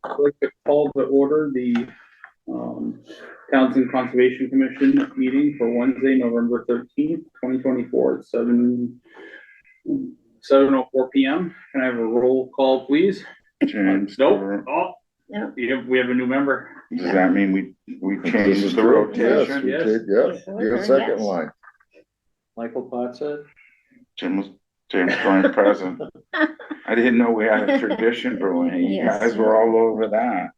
I'd like to call to order the Townsend Conservation Commission meeting for Wednesday, November 13th, 2024 at 7:04 p.m. Can I have a roll call, please? James. Nope. Oh, no. We have a new member. Does that mean we changed the rotation? Yes, Yes. Your second line. Michael Potts. James going present. I didn't know we had a tradition brewing. You Yes. guys were all over that.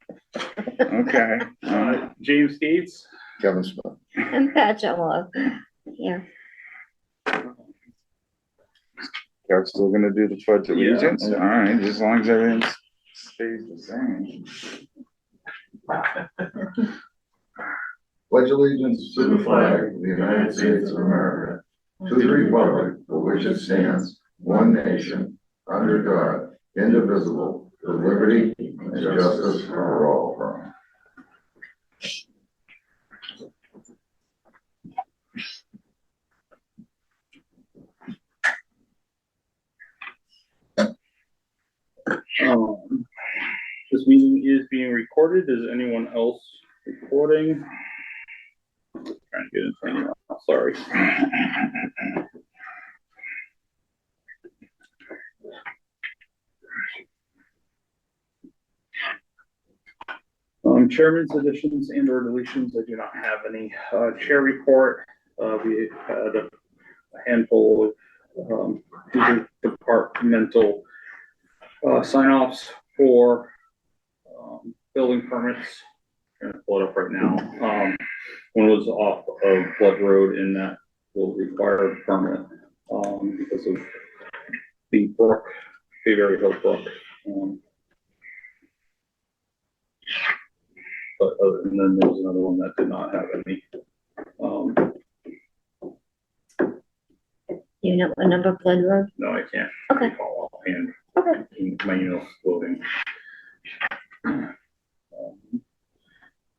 Okay. James Gates. Kevin Smith. And Pat Jello. Yeah. You're still gonna do the pledge of allegiance? Yeah. All right, as long as everything stays the same. Pledge allegiance to the flag of the United States of America, to the republic for which it stands, one nation, under God, indivisible, with liberty and justice for all. This meeting is being recorded. Is anyone else recording? Trying to get in front of you. Sorry. Chairman's additions and or deletions. I do not have any. Chair report. We had a handful of departmental sign-offs for building permits. I'm gonna pull it up right now. One was off of Flood Road, and that will require a permit because of the brook, Bayberry Hill Brook. And then there was another one that did not have any. You know what number Flood Road? No, I can't. Okay. Recall offhand. Okay. My email's loading.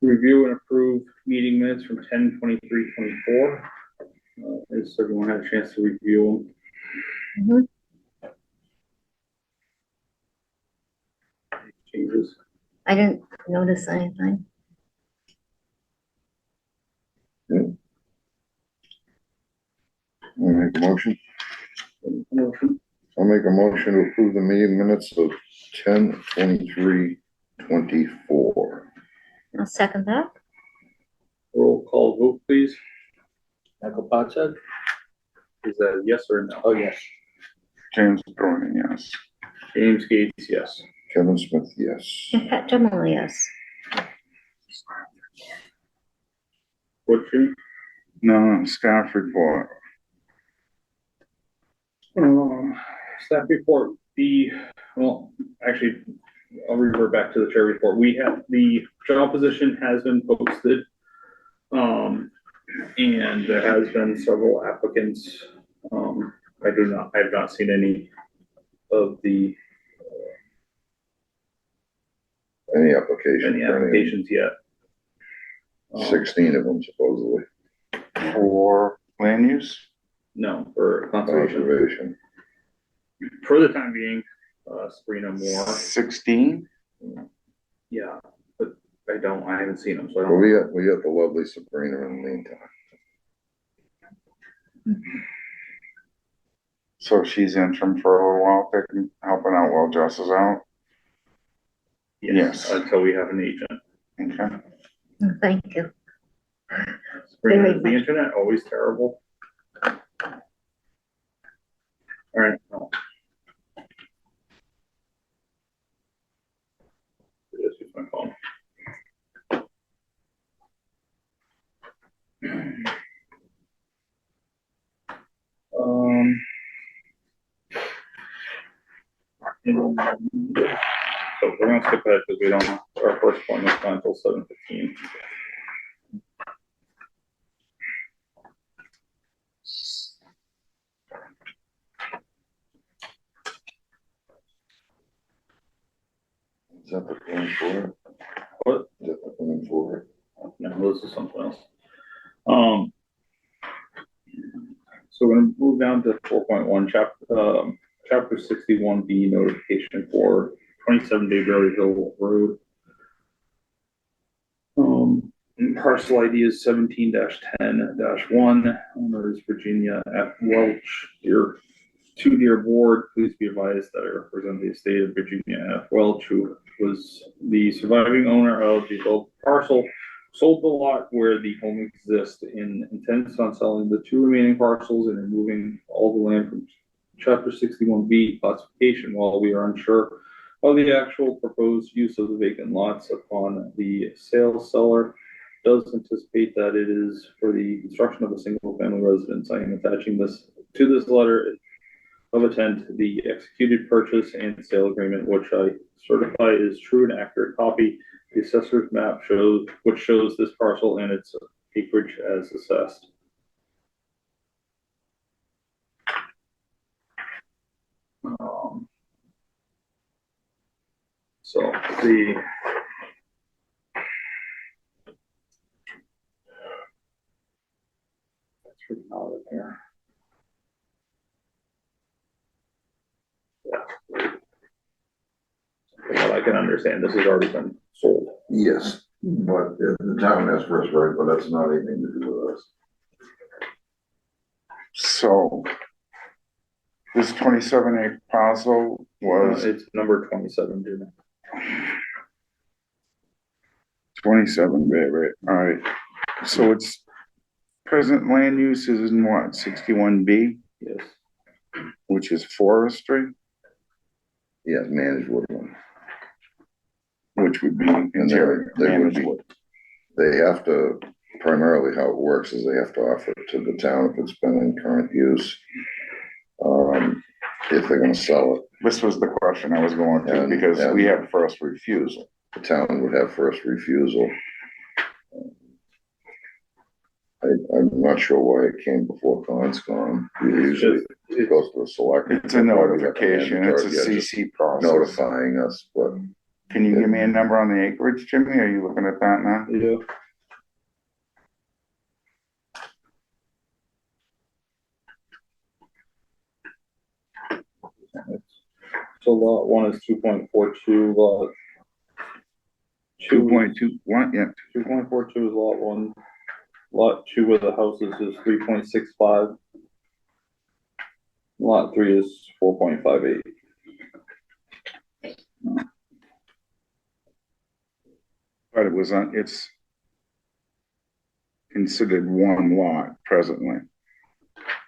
Review and approve meeting minutes from 10/23/24. Has everyone had a chance to review them? Changes? I didn't notice anything. I'll make a motion. Motion? I'll make a motion to approve the meeting minutes of 10/23/24. I'll second that. Roll call vote, please. Michael Potts. Is that a yes or no? Oh, yes. James Bruin, yes. James Gates, yes. Kevin Smith, yes. And Pat Jello, yes. Butcher? No, staff report. Staff report, well, actually, I'll revert back to the chair report. We have, the job position has been posted. And there has been several applicants. I have not seen any of the Any applications yet. 16 of them supposedly. For land use? No, for conservation. For the time being, Sabrina Moore. 16? Yeah, but I haven't seen them, so I Well, don't. we got the lovely Sabrina in the meantime. So she's interim for a little while, helping out while Jess is out? Yes. Until we have an agent. Okay. Thank you. Sabrina, is the internet always terrible? All right. No. Just use my phone. So we're gonna skip ahead because we don't have our first one is not until 7:15. Is that the plan for it? What? Is that the plan for it? No, this is something else. So we're gonna move down to 4.1, chapter 61B, notification for 27 Bayberry Hill Road. Parcel ID is 17-10-1. Owner is Virginia F. Welch. To Dear Board, please be advised that I represent the estate of Virginia F. Welch, who was the surviving owner of the above parcel, sold the lot where the home exists and intends on selling the two remaining parcels and removing all the land from Chapter 61B classification. While we are unsure of the actual proposed use of the vacant lots upon the sale, seller does anticipate that it is for the construction of a single-family residence. I am attaching this to this letter of intent, the executed purchase and sale agreement, which I certify is true and accurate copy. The assessor's map which shows this parcel and its acreage as assessed. So that's written out in here. Yeah. From what I can understand, this has already been sold. Yes, but the town has first right, but that's not anything to do with us. So this 27-acre parcel was It's number 27, Jimmy. 27, right, all right. So it's present land use is in what, 61B, Yes. which is forestry, Yes, managed woodland. which would be And interior they would managed be, wood. they have to, primarily how it works is they have to offer it to the town if it's been in current use. If they're gonna sell it, This was the question I was going to, And- because and- we have first refusal. the town would have first refusal. I'm not sure why it came before Conscom. Usually it goes to the select. It's a notification, it's a CC process. Notifying us, but Can you give me a number on the acreage, Jimmy? Are you looking at that now? Yeah. So lot 1 is 2.42, lot 2.21, yeah, 2.42 is lot 1. Lot 2 of the houses is 3.65. Lot 3 is 4.58. but it was on, it's considered one lot presently.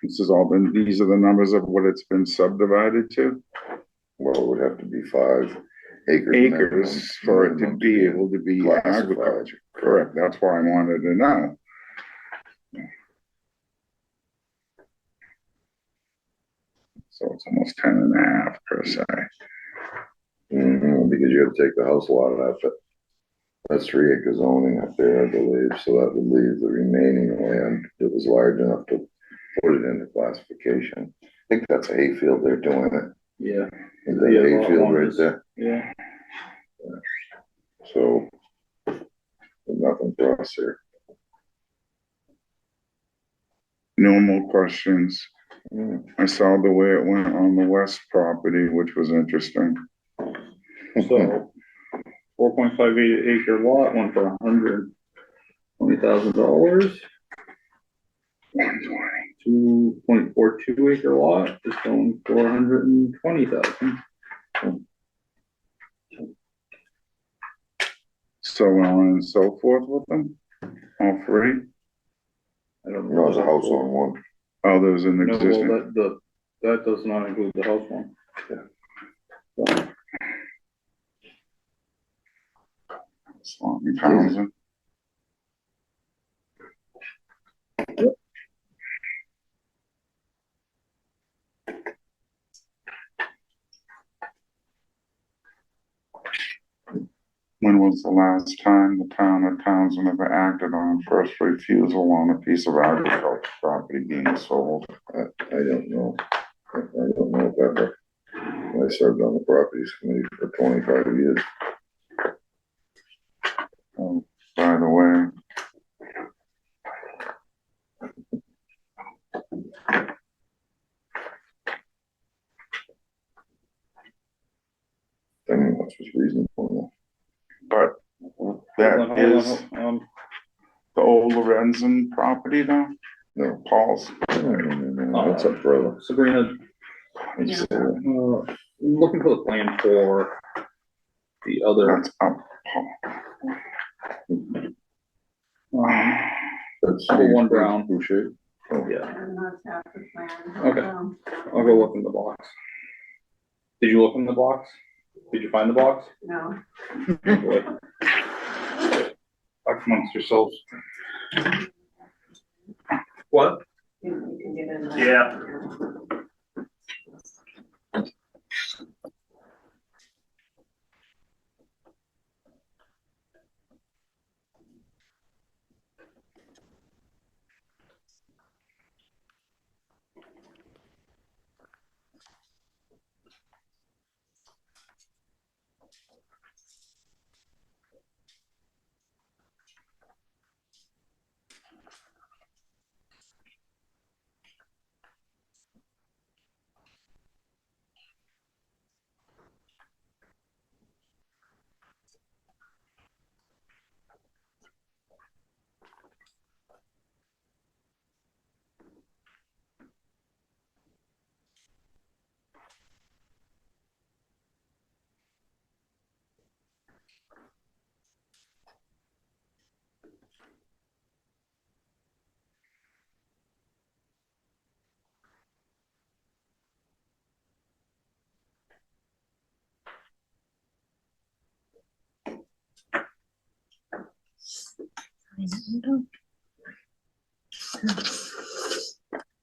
This has all been, these are the numbers of what it's been subdivided to, well, it would have to be 5 acres. acres for it to be able to be classified. agriculture. Correct, that's why I wanted to know. So it's almost 10 and a half per se. Because you have to take the house lot out of it. That's 3 acre zoning up there, I believe, so that would leave the remaining land that was large enough to put it into classification. I think that's a hayfield they're doing it. Yeah. Is that Yeah, a lot hayfield 1 right is- there? Yeah. So there's nothing for us here. No more questions. Mm. I saw the way it went on the west property, which was interesting. So 4.58 acre lot went for $120,000. 2.42 acre lot is going for $120,000. So on and so forth with them, all three. I don't know. There was a house on one. Oh, there's an No, existing. well, that does not include the house one. Yeah. Swanton Townsend. When was the last time the town of Townsend ever acted on first refusal on a piece of agricultural property being sold? I don't know. I don't know if ever. I served on the properties committee for 25 years. By the way, I mean, which was reasonable. but that is, old Lorenzen property though? No. Paul's? No, that's a brother. Sabrina, It's, looking for the plan for the other, That's up Paul. That's Number one brown. Boucher. Oh, yeah, And that's half the plan. Okay. I'll go look in the box. Did you look in the box? Did you find the box? No. Boy. Talk amongst yourselves. What? You can get in there. Yeah.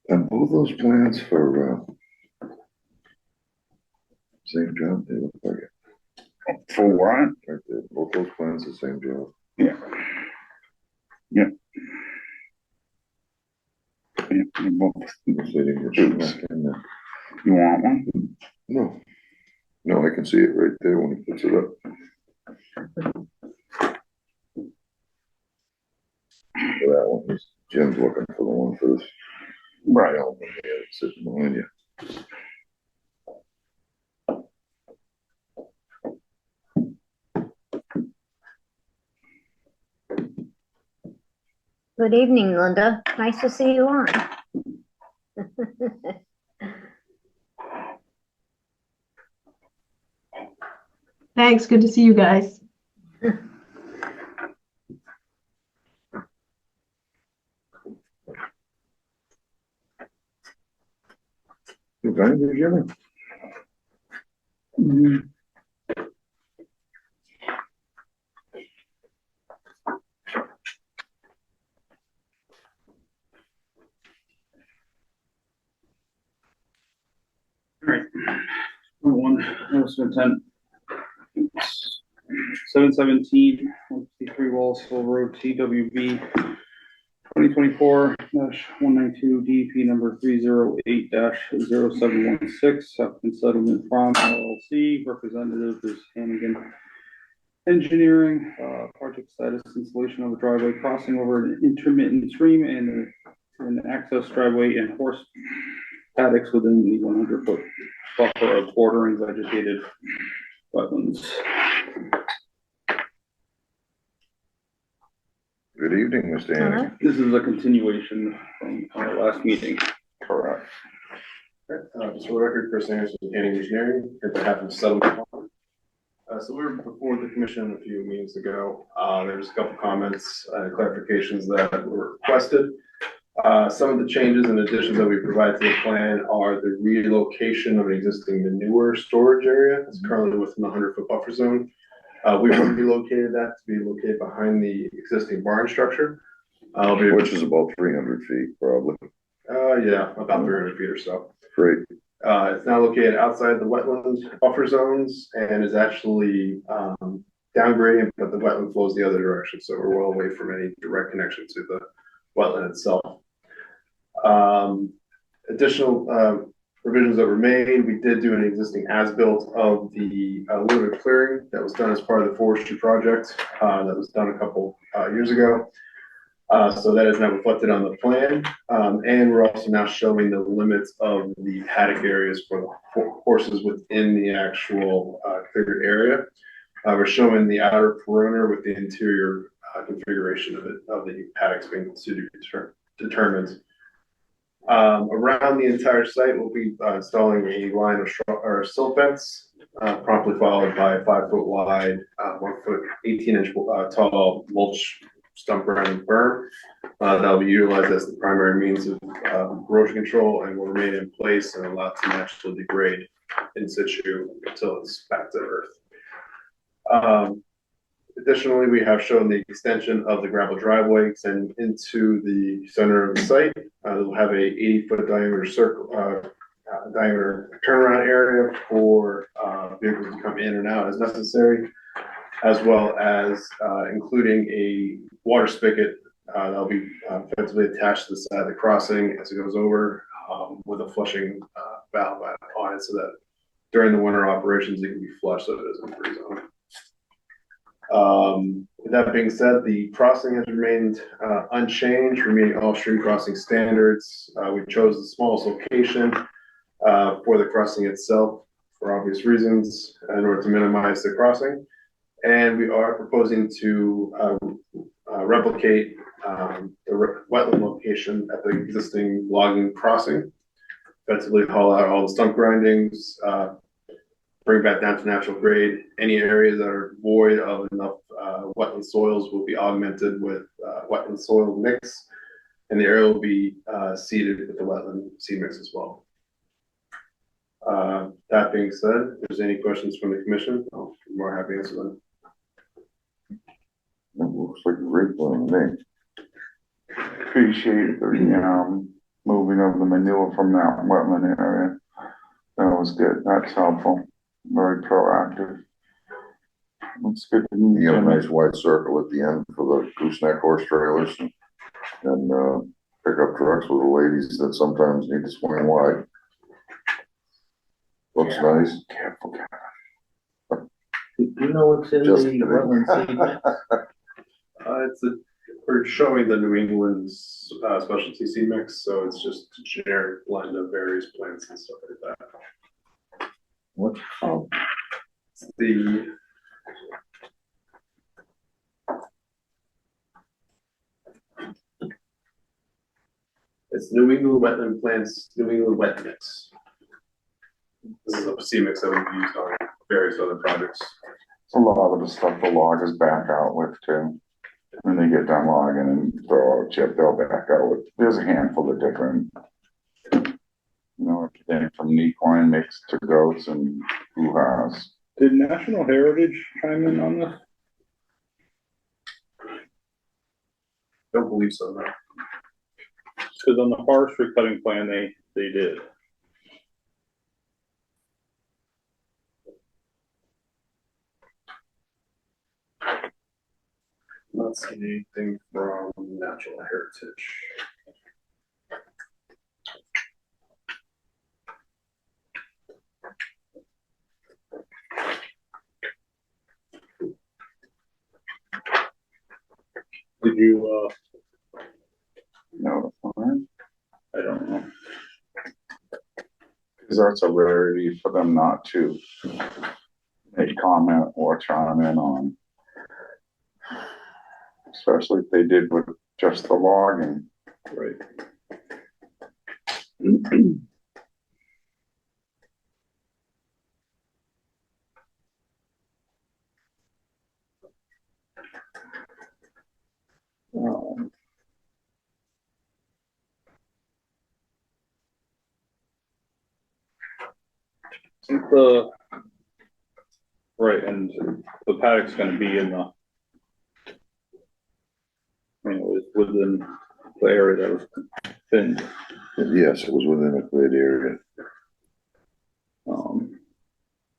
And both those plans for, same job, they look like it. For what? Right there, both those plans, the same job. Yeah. Yeah. Yeah, you both- They didn't get smack in there. you want one? No. No, I can see it right there when he puts it up. For that one, Jim's looking for the one for this. Right. Element there that's sitting behind you. Good evening, Linda. Nice to see you on. Thanks, good to see you guys. You got it there, Jimmy? Alright. Number one, notice of intent. 717, 153 Wallsville Road, TWB, 2024-192, DP number 308-0716, Applicant Settlement Farm LLC, representative is Hannigan Engineering, project status installation of a driveway crossing over an intermittent stream and an access driveway and horse paddocks within the 100-foot buffer of bordering vegetated wetlands. Good evening, Mr. Hannigan. This is a continuation from our last meeting. Correct. Just for the record, Chris Anderson, Hanning Engineering, on behalf of Settlement Farm. So we were before the commission a few meetings ago. There's a couple comments and clarifications that were requested. Some of the changes and additions that we provide to the plan are the relocation of an existing manure storage area that's currently within the 100-foot buffer zone. We've relocated that to be located behind the existing barn structure. Which is about 300 feet, probably. Yeah, about 300 feet or so. Great. It's now located outside the wetland buffer zones and is actually downgrading, but the wetland flows the other direction, so we're well away from any direct connection to the wetland itself. Additional revisions that were made, we did do an existing as-built of the limited clearing that was done as part of the forestry project that was done a couple years ago. So that is now reflected on the plan, and we're also now showing the limits of the paddock areas for the horses within the actual cleared area. We're showing the outer perimeter with the interior configuration of the paddocks being determined. Around the entire site, we'll be installing a line of silt fence, promptly followed by a 5 foot wide, 1 foot, 18 inch tall mulch stump grinding berm. That'll be utilized as the primary means of erosion control and will remain in place and allow it to naturally degrade in situ until it's back to earth. Additionally, we have shown the extension of the gravel driveway extending into the center of the site. It'll have a 80-foot diameter diameter turnaround area for vehicles to come in and out as necessary, as well as including a water spigot that'll be effectively attached to the side of the crossing as it goes over with a flushing valve on it, so that during the winter operations it can be flushed so it doesn't freeze on it. With that being said, the crossing has remained unchanged, remaining all stream crossing standards. We chose the smallest location for the crossing itself for obvious reasons in order to minimize the crossing. And we are proposing to replicate the wetland location at the existing logging crossing, effectively haul out all the stump grindings, bring back down to natural grade. Any areas that are void of enough wetland soils will be augmented with wetland soil mix, and the area will be seeded with the wetland seed mix as well. That being said, if there's any questions from the commission, I'll be more happy to answer them. It looks like a great plan to me. Appreciate the, moving of the manure from that wetland area. That was good. That's helpful. Very proactive. Looks good to me. You have a nice wide circle at the end for the gooseneck horse trailers and pickup trucks with the ladies that sometimes need to swing wide. Looks nice. Careful. Do you know what's in the Just kidding. wetland seed mix? We're showing the New England specialty seed mix, so it's just a generic blend of various plants and stuff like that. What's called? It's New England Wetland Plants, New England Wet Mix. This is a seed mix that we've used on various other projects. A lot of the stuff the loggers back out with too. When they get done logging and throw out a chip, they'll back out with, there's a handful of different, everything from equine mix to goats and who has. Did National Heritage chime in on this? Don't believe so, no. Because on the forestry cutting plan, they did. Not seeing anything from Natural Heritage. Did you, Notify? I don't know. Because that's a rarity for them not to make comment or chime in on. Especially if they did with just the logging. Right. Right, and the paddock's gonna be in the, it's within the area that was thinned. Yes, it was within a cleared area.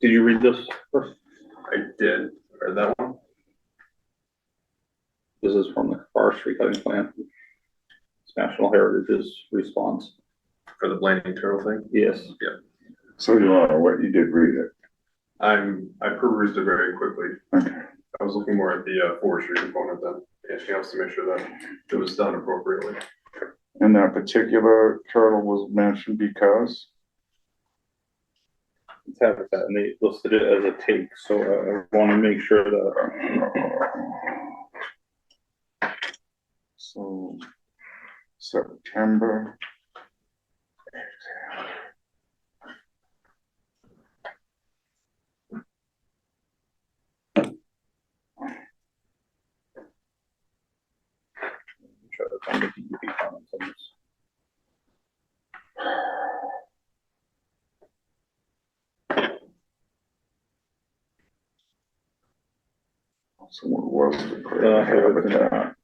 Did you read this first? I did. Read that one. This is from the forestry cutting plan. It's National Heritage's response. For the blending turtle thing? Yes. Yeah. So you are, what you did read it. I perused it very quickly. Okay. I was looking more at the forestry component than anything else to make sure that it was done appropriately. And that particular turtle was mentioned because? It's habitat, and they listed it as a take, so I want to make sure that September. Try to find the DEP comments on this. So what was the Okay, within habitat?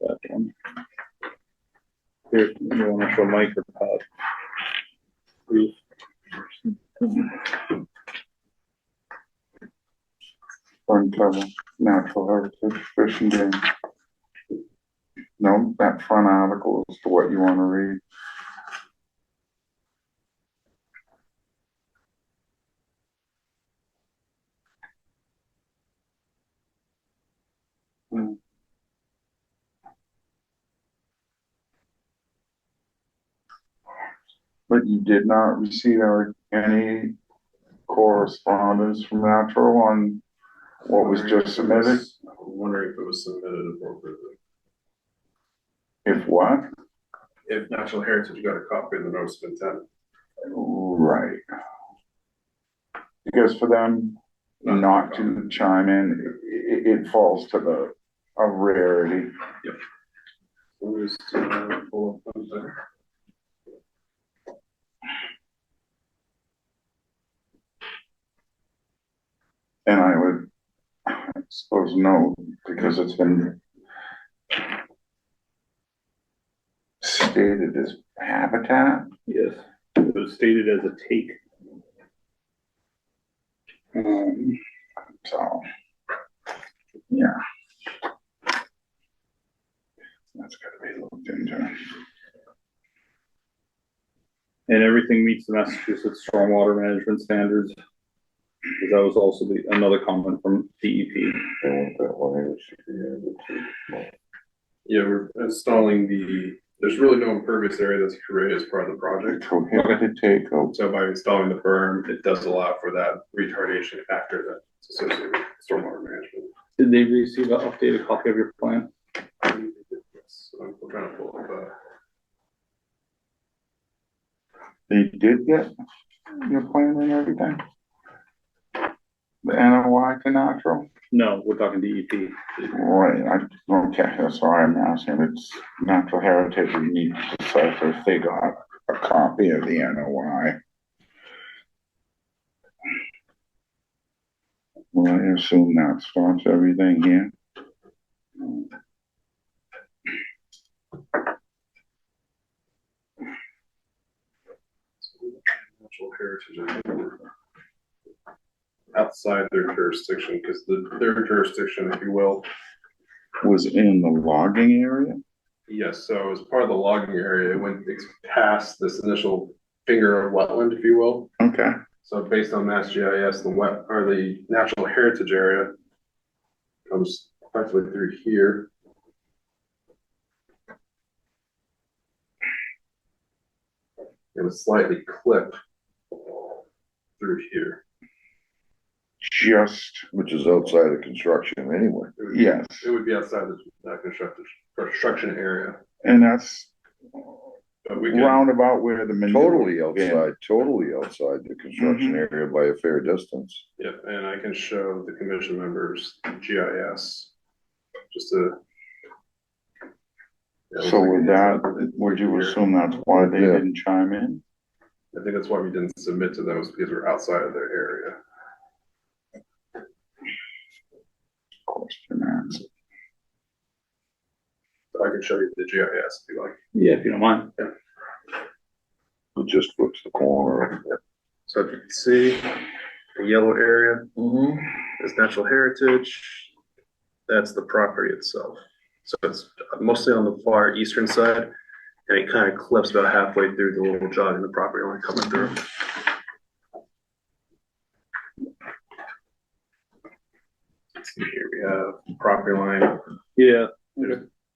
That one. Here, you wanna show Mike or Pat? Roof. Front cover, natural heritage, fish and game. No, that front article is to what you wanna read. But you did not receive any correspondence from Natural on what was just submitted? I'm wondering if it was submitted appropriately. If what? If Natural Heritage got a copy of the notice of intent. Right. Because for them not to chime in, it falls to a rarity. We'll just, pull up those there. And I would, I suppose, no, because it's been stated as habitat. Yes, it was stated as a take. So, yeah. That's gotta be looked into. And everything meets the Massachusetts stormwater management standards. Because that was also another comment from DEP. Yeah, we're installing there's really no impervious area that's created as part of the project. Prohibited takeout. So by installing the berm, it does allow for that retardation factor that's associated with stormwater management. Did they receive an updated copy of your plan? So I'm trying to pull up, They did get your plan and everything? The NOI to natural? No, we're talking DEP. Right, okay, that's why I'm asking, it's natural heritage, we need to decipher if they got a copy of the NOI. Well, I assume that stops everything here. natural heritage, I think we're outside their jurisdiction, because their jurisdiction, if you will. Was in the logging area? Yes, so as part of the logging area, it went past this initial finger of wetland, if you will. Okay, So based on Mass GIS, the natural heritage area comes effectively through here. It was slightly clipped through here. just, Which is outside of construction anyway. It would be- yes, It would be outside the construction area, and that's but we can, roundabout where the manure. Totally outside the construction area by a fair distance. yeah, and I can show the commission members GIS, just to. Yeah, So looks like with it's that, up would you here. assume that's why they Yeah. didn't chime in? I think that's why we didn't submit to those, because we're outside of their area. Question answered. So I can show you the GIS if you like. Yeah, if you don't mind. It just flips the corner. So if you can see the yellow area Mm-hmm. is natural heritage. That's the property itself. So it's mostly on the far eastern side, and it kind of clips about halfway through the little jog in the property line coming through. See here we have property line. Yeah,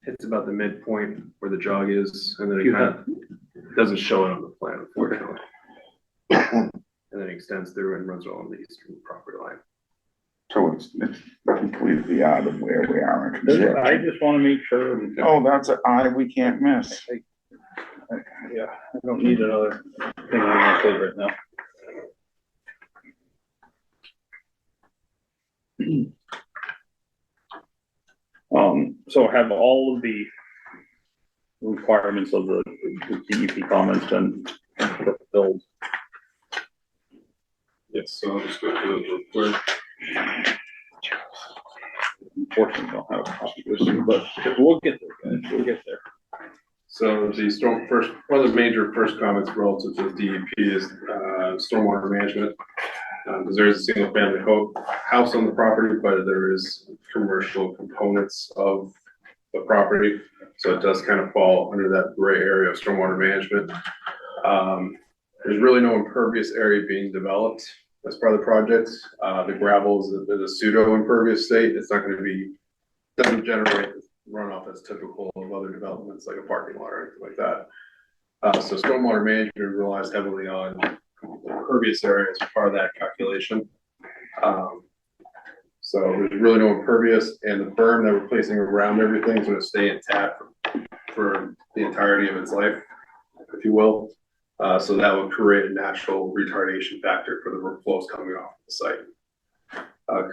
It's about the midpoint where the jog is, and then it You kind of doesn't show it on the plan, unfortunately. And then extends through and runs along the eastern property line. So it's completely out of where we are in I construction. just wanna make sure, Oh, that's an eye we can't miss. yeah, I don't need another thing on my plate right now. So have all of the requirements of the DEP comments been fulfilled? Yes, so I'll just go through those real quick. Unfortunately, I don't have a copy with me, but we'll get there, guys, we'll get there. So one of the major first comments relative to DEP is, stormwater management. Because there is a single family house on the property, but there is commercial components of the property. So it does kind of fall under that gray area of stormwater management. There's really no impervious area being developed as part of the project. The gravel is a pseudo impervious state. It's not going to doesn't generate runoff that's typical of other developments like a parking lot or anything like that. So stormwater management relies heavily on impervious areas as part of that calculation. So there's really no impervious, and the berm that we're placing around everything is going to stay intact for the entirety of its life, if you will. So that would create a natural retardation factor for the flows coming off the site.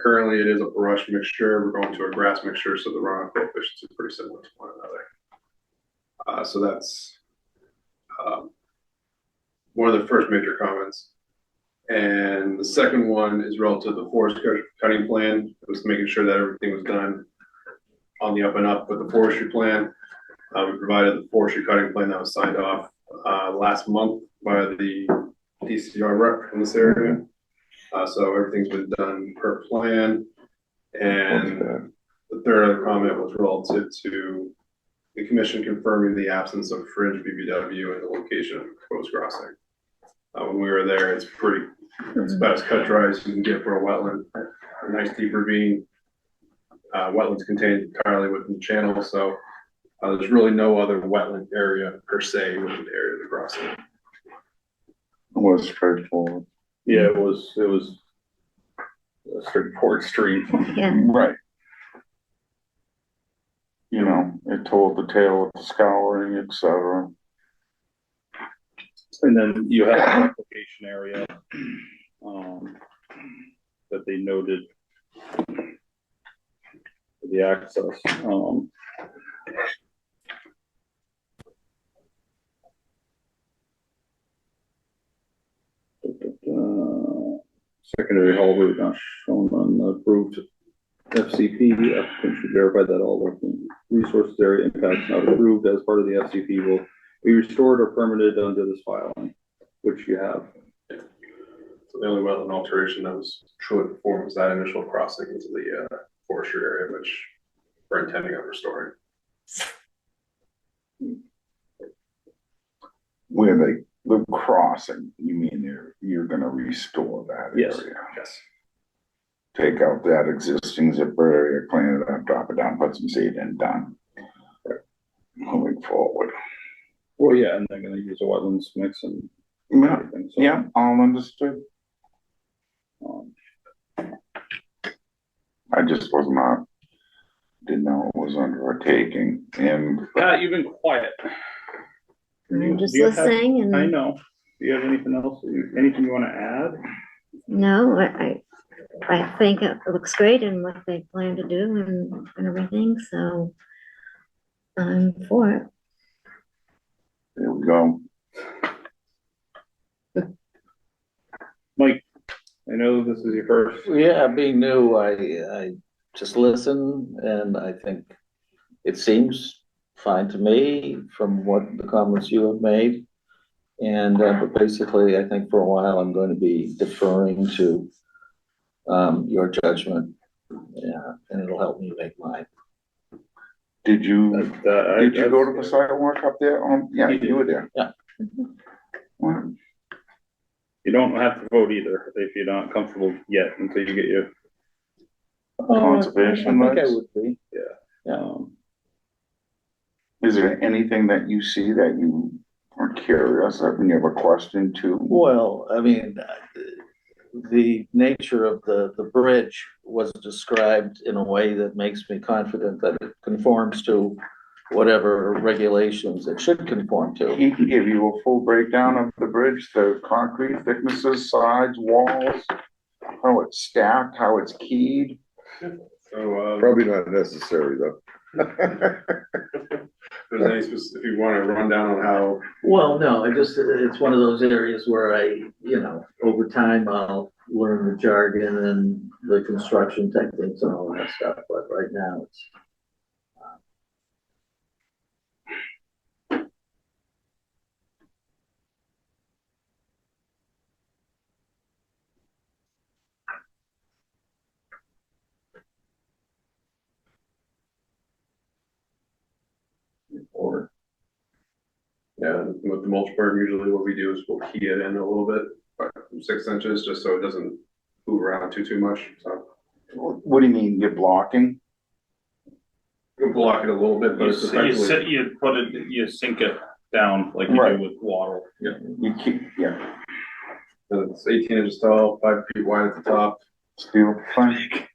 Currently, it is a brush mixture. We're going to a grass mixture, so the runoff coefficients are pretty similar to one another. So that's one of the first major comments. And the second one is relative to the forest cutting plan. It was making sure that everything was done on the up and up with the forestry plan. We provided the forestry cutting plan that was signed off last month by the DCR rep in this area. So everything's been done per plan. And the third other comment was relative to the commission confirming the absence of fringe BBW and the location of the proposed crossing. When we were there, it's about as cut dry as you can get for a wetland. A nice deep ravine. Wetlands contained entirely within the channel, so there's really no other wetland area per se within the area of the crossing. It was straightforward. Yeah, it was a straightforward stream. Yeah, Right. You know, it told the tale of the scouring, etc. And then you have an application area, that they noted for the access. Secondary haul route not shown on the approved FCP. The applicant should verify that all local resources area impacts not approved as part of the FCP will be restored or permitted under this filing, which you have. So the only wetland alteration that was truly performed was that initial crossing into the forestry area, which we're intending on restoring. Where the crossing, you mean you're gonna restore that Yes. area? Yes. Take out that existing zipper area, clean it up, drop it down, put some seed in, done. Moving forward. Well, yeah, and they're gonna use a wetlands mix and Yeah, everything. So, yeah, all understood. um, I just was not, didn't know it was under a taking and Pat, you've been quiet. I'm just Do you have- listening I and, know. Do you have anything else, anything you wanna add? no, I think it looks great and what they plan to do and everything, so I'm for it. there we go. Mike, I know this is your first. Yeah, being new, I just listen and I think it seems fine to me from what the comments you have made. And, but basically, I think for a while, I'm going to be deferring to, your judgment. Yeah, and it'll help me make mine. Did you go to the site? sidewalk up there? Yeah, you were there. Yeah. Well, You don't have to vote either if you're not comfortable yet until you get your, Conservation I think I rights? would be. is there anything that you see that you are curious of and you have a question to? Well, I mean, the nature of the bridge was described in a way that makes me confident that it conforms to whatever regulations it should conform to. He can give you a full breakdown of the bridge, the concrete thicknesses, sides, walls, how it's stacked, how it's keyed. So, Probably not necessary though. if you want to run down on how, Well, no, it's one of those areas where over time I'll learn the jargon and the construction techniques and all that stuff, but right now it's. or, yeah, with the mulch burn, usually what we do is we'll key it in a little bit, but 6 inches, just so it doesn't move around too much, so. What do you mean, you're blocking? We'll block it a little bit, but it's effectively. You sink it down like you Right. do with water. You keep, yeah, It's 18 inches tall, 5 feet wide at the top. steel plank.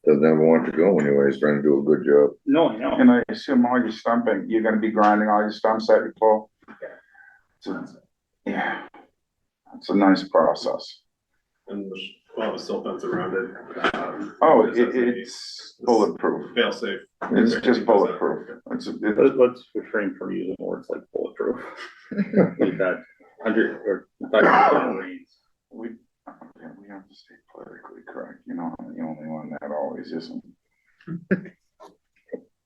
Doesn't ever want to go anywhere, he's trying to do a good job. No, I know. And I assume all your stumping, you're gonna be grinding all your stumps that you pull? Yeah, it's a nice process. And we'll have a silt fence around it. Oh, it's bulletproof. Fail safe. It's just bulletproof. It's Let's refrain from using words like bulletproof. We've had rains. we have to stay politically correct, you know, I'm the only one that always isn't.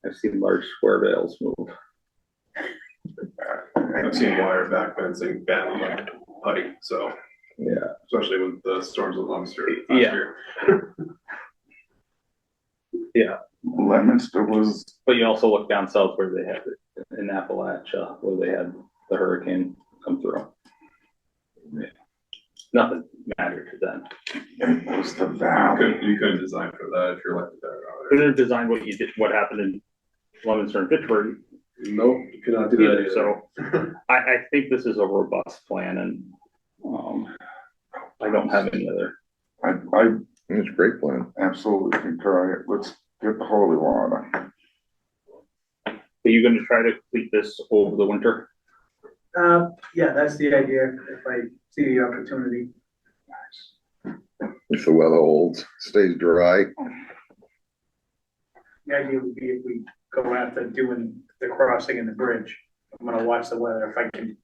I've seen large square bales move. I've seen wire back fencing bend like putty, so. Yeah. Especially with the storms of last year. Yeah, Leominster was, but you also look down south where they had it in Appalachia, where they had the hurricane come through. Yeah. Nothing mattered to them. it was the valley. You couldn't design for that if you're elected there. Couldn't have designed what happened in Leominster and Fitchburg Nope, you could not do that either, either. so I think this is a robust plan and, I don't have any other. I It's a great plan. absolutely concur, let's get the holy water. Are you gonna try to complete this over the winter? Yeah, that's the idea, if I see the opportunity. If the weather holds, stays dry. The idea would be if we go after doing the crossing and the bridge, I'm gonna watch the weather, if I can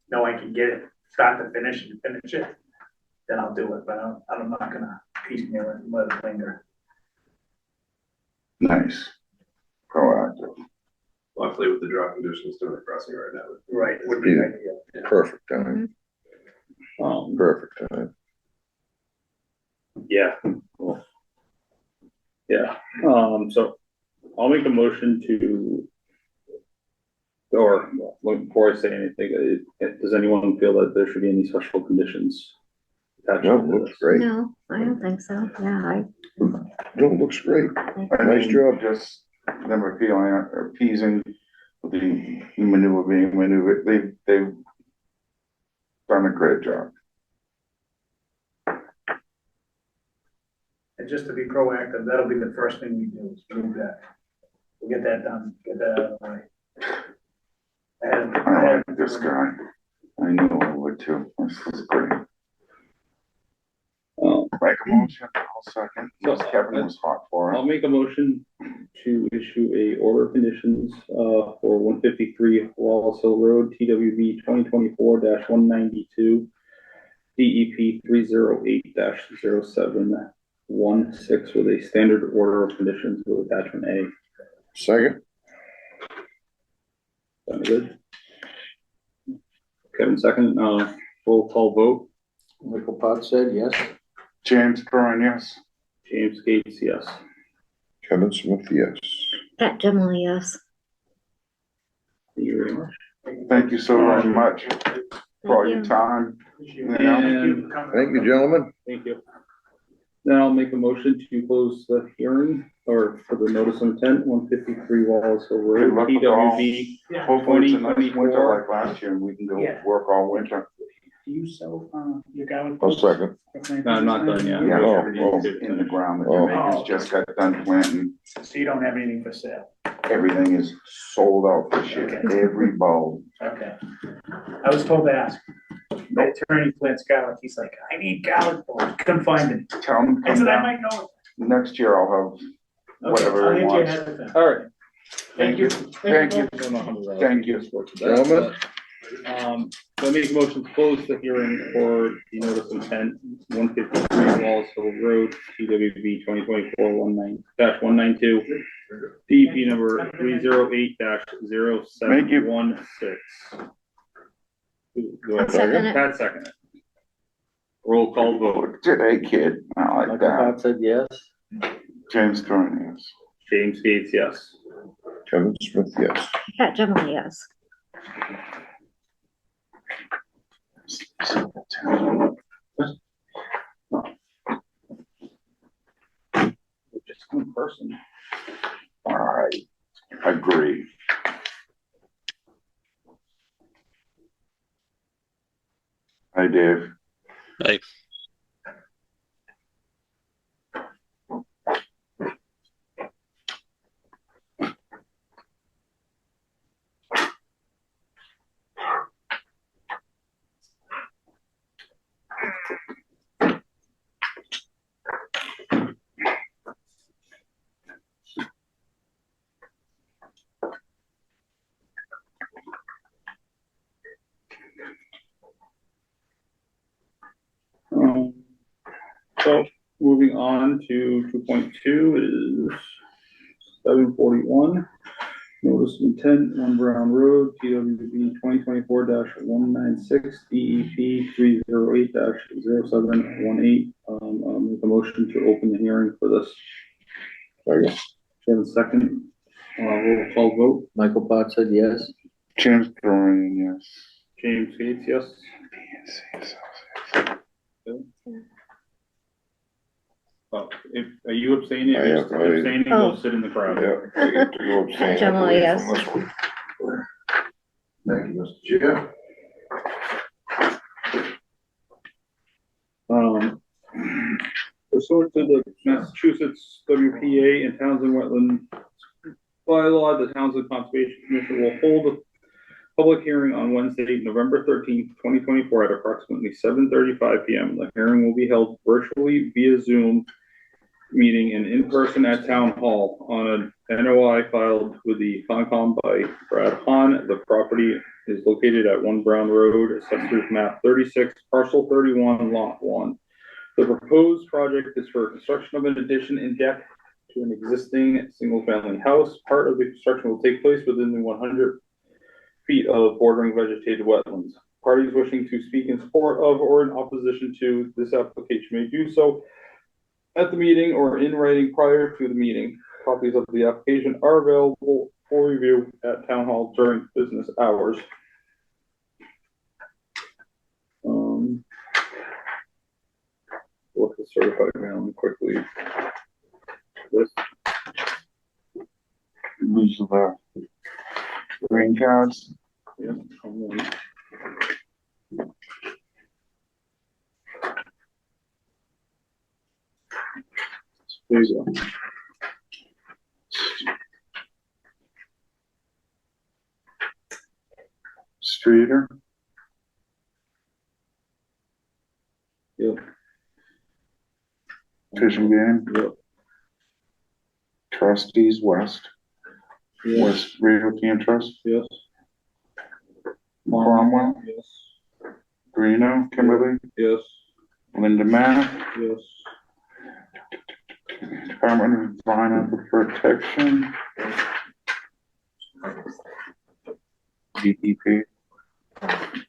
get it, start to finish and finish it, then I'll do it, but I'm not gonna piecemeal it and let it linger. Nice. Proactive. Luckily with the drought conditions doing the crossing right now. Right, would be ideal. Perfect time, perfect time. Yeah. Cool. Yeah, so I'll make a motion before I say anything, does anyone feel that there should be any special conditions attached No, to looks this? great. No, I don't think so. Yeah, No, looks great. I Nice mean, job. just them appeasing the maneuver being maneuvered, they've done a great job. And just to be proactive, that'll be the first thing we do, is move that. We'll get that done, get that out of the way. I like this guy. I knew I would too. This is great. Make a motion, I'll second. Kevin was hot for I'll it. make a motion to issue a order of conditions, for 153 Wallace Hill Road, TWB 2024-192, DEP 308-0716 with a standard order of conditions with attachment A. Second, Sound good? Kevin second, roll call vote. Michael Potts said yes. James Byrne, yes. James Gates, yes. Kevin Smith, yes. Pat Gemini, yes. Thank you very much. Thank you so very much for all your Thank you. time. And Thank you, gentlemen. thank you. Then I'll make a motion to close the hearing, or for the notice of intent, 153 Wallace Hill Road, Good luck with all. TWB. Yeah. Hopefully it's a nice 2024. winter like last year and we can go Yeah. work all winter. do you sell, your garlic? I'll second. No, I'm not done yet. Yeah, Oh, in the ground, that Oh. Jamaica's just got done planting. So you don't have anything for sale? Everything is sold out this year, Okay. every bulb. Okay. I was told to ask. The attorney plants garlic, he's like, I need garlic bulbs, couldn't find it. Tell them, I come said, I down. might know. Next year I'll have, Okay, Whatever I'll he hit you wants. ahead of time. All right. thank you, thank you, I don't know how much I'll- thank you. Gentlemen? So I make a motion to close the hearing for the notice of intent, 153 Walls Hill Road, TWB 2024-19-192, DEP number 308-0716. Thank you. Do I I'll second it. Pat second it. Roll call vote. Today, kid, I like Michael that. Hart said yes. James Thorne, yes. James Gates, yes. Kevin Smith, yes. Pat Gemini, yes. Just one person. All right, agree. Hi, Dave. Hey. So moving on to 2.2 is 741. Notice of intent, One Brown Road, TWB 2024-196, DEP 308-0718. I'll make a motion to open the hearing for this. Second. Then second, roll call vote. Michael Hart said yes. James Thorne, yes. James Gates, yes. Are you abstaining? I If am, you're abstaining, Oh. go sit in the crowd. Yeah, I get to go abstain, I Gemini, believe, yes. from this one. Thank you, Mr. Chair. Pursuant to the Massachusetts WPA and Townsend Wetland bylaw, the Townsend Conservation Commission will hold a public hearing on Wednesday, November 13th, 2024 at approximately 7:35 PM. The hearing will be held virtually via Zoom meeting and in person at Town Hall on an NOI filed with the Concom by Brad Hahn. The property is located at 1 Brown Road, Assessor's Map 36, Parcel 31, Lot 1. The proposed project is for construction of an addition and deck to an existing single-family house. Part of the construction will take place within the 100 feet of bordering vegetated wetlands. Parties wishing to speak in support of or in opposition to this application may do so at the meeting or in writing prior to the meeting. Copies of the application are available for review at Town Hall during business hours. Look at the certified mailing quickly. This, These are the green cards. yeah, and then there you go. Streeter, Yep, Fish and Game, yep, Trustees West, yes, West Realty and Trust, yes. Cromwell, Yes, Greeno, Kimberly, yes, Linda Mack, yes. Department of Environmental Protection. DEP.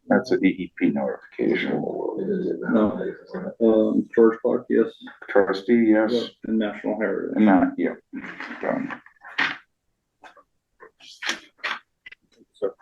That's a DEP notification. No, George Clark, yes. Trustee, yes, Yep, and National Heritage. and that, yeah, done. So,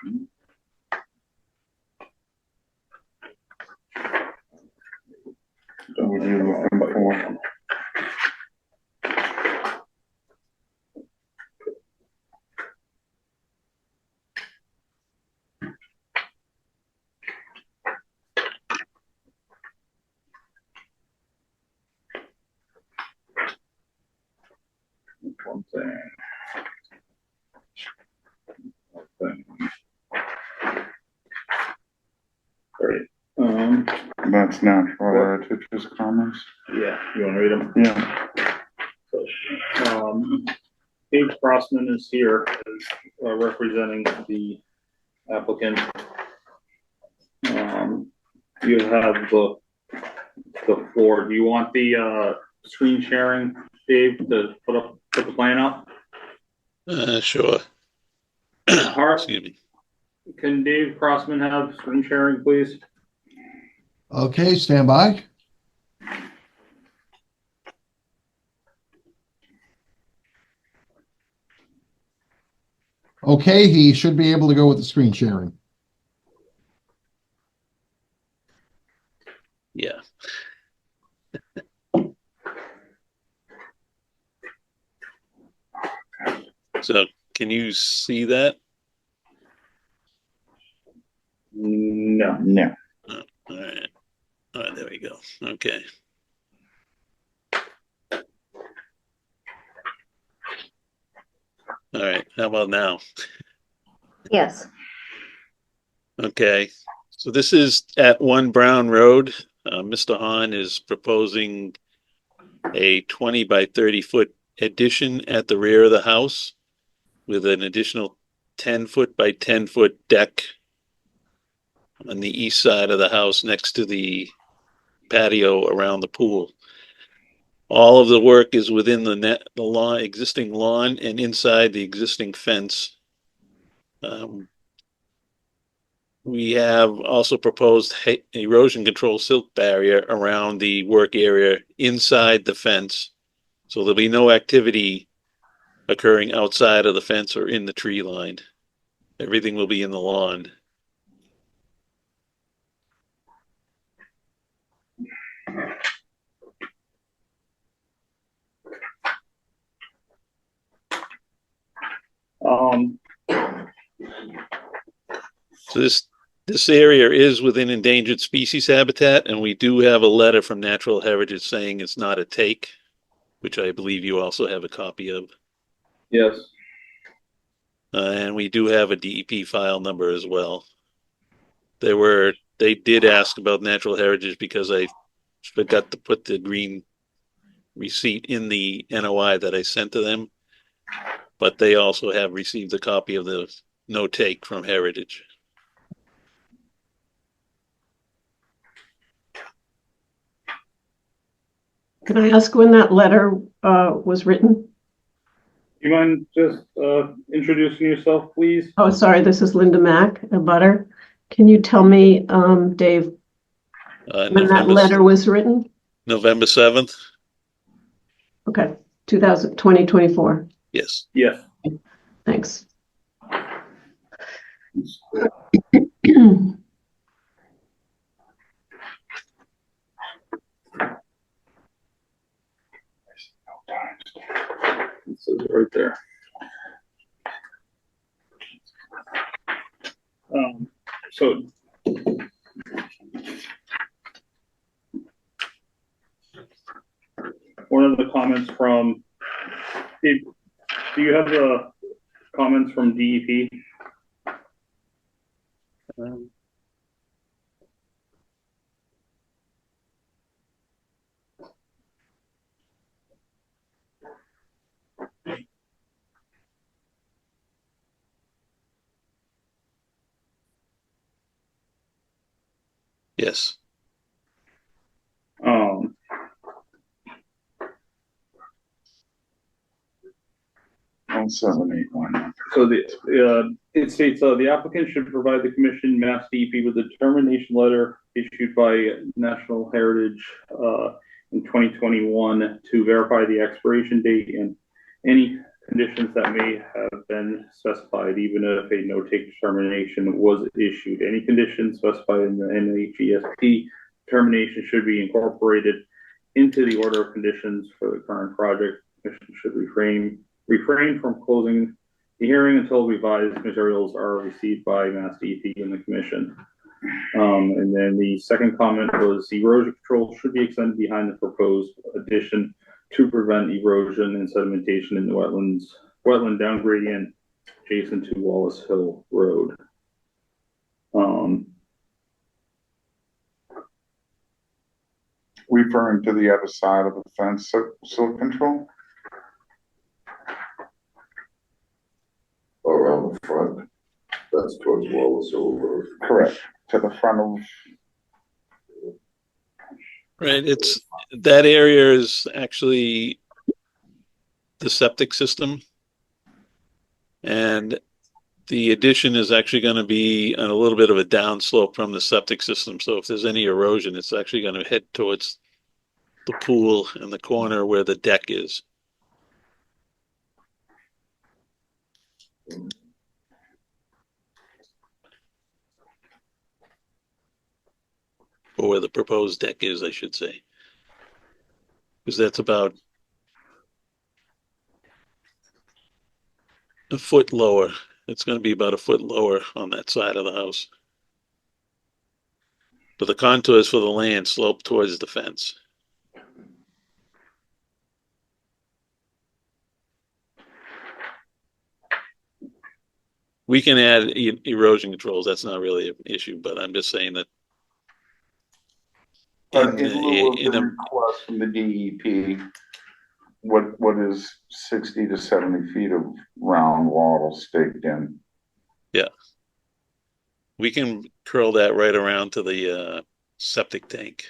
What are you looking for? One thing. One thing. All right, That's natural heritage's comments. yeah, you wanna read them? Yeah. Dave Crossman is here, representing the applicant. You have the floor. Do you want the, screen sharing, Dave, to put the plan up? Sure. Hart, Excuse me. can Dave Crossman have screen sharing, please? Okay, stand by. Okay, he should be able to go with the screen sharing. Yeah. So can you see that? No. No. All right. All right, there we go. Okay. All right. How about now? Yes, Okay. So this is at 1 Brown Road. Mr. Hahn is proposing a 20 by 30 foot addition at the rear of the house with an additional 10 foot by 10 foot deck on the east side of the house next to the patio around the pool. All of the work is within the lawn, existing lawn and inside the existing fence. We have also proposed erosion control silt barrier around the work area inside the fence. So there'll be no activity occurring outside of the fence or in the tree line. Everything will be in the lawn. So this area is within endangered species habitat, and we do have a letter from Natural Heritage saying it's not a take, which I believe you also have a copy of. Yes. And we do have a DEP file number as well. They did ask about Natural Heritage because I forgot to put the green receipt in the NOI that I sent to them, but they also have received a copy of the no take from Heritage. Can I ask when that letter was written? You mind just, introducing yourself, please? Oh, sorry, this is Linda Mack, a butter. Can you tell me, Dave, when that letter was written? November 7th? Okay, 2024. Yes. Yes. Thanks. It says it right there. So one of the comments from, do you have the comments from DEP? Yes. 1781. So it states, the applicant should provide the commission, Mass DEP, with a determination letter issued by National Heritage, in 2021 to verify the expiration date and any conditions that may have been specified, even if a no-take determination was issued. Any conditions specified in the NHESP determination should be incorporated into the order of conditions for the current project. The Commission should refrain from closing the hearing until revised materials are received by Mass DEP and the Commission. And then the second comment was erosion control should be extended behind the proposed addition to prevent erosion and sedimentation in the wetland down gradient adjacent to Wallace Hill Road. Referring to the other side of the fence, silt control? Around the front, that's towards Wallace Hill Road. Correct. To the front of, Right, that area is actually the septic system. And the addition is actually going to be on a little bit of a downslope from the septic system. So if there's any erosion, it's actually going to head towards the pool in the corner where the deck is. Or where the proposed deck is, I should say. Because that's about a foot lower. It's going to be about a foot lower on that side of the house. But the contours for the land slope towards the fence. We can add erosion controls. That's not really an issue, but I'm just saying that in lieu of the request from the DEP, what is 60 to 70 feet of round wattle staked in? Yeah. We can curl that right around to the septic tank.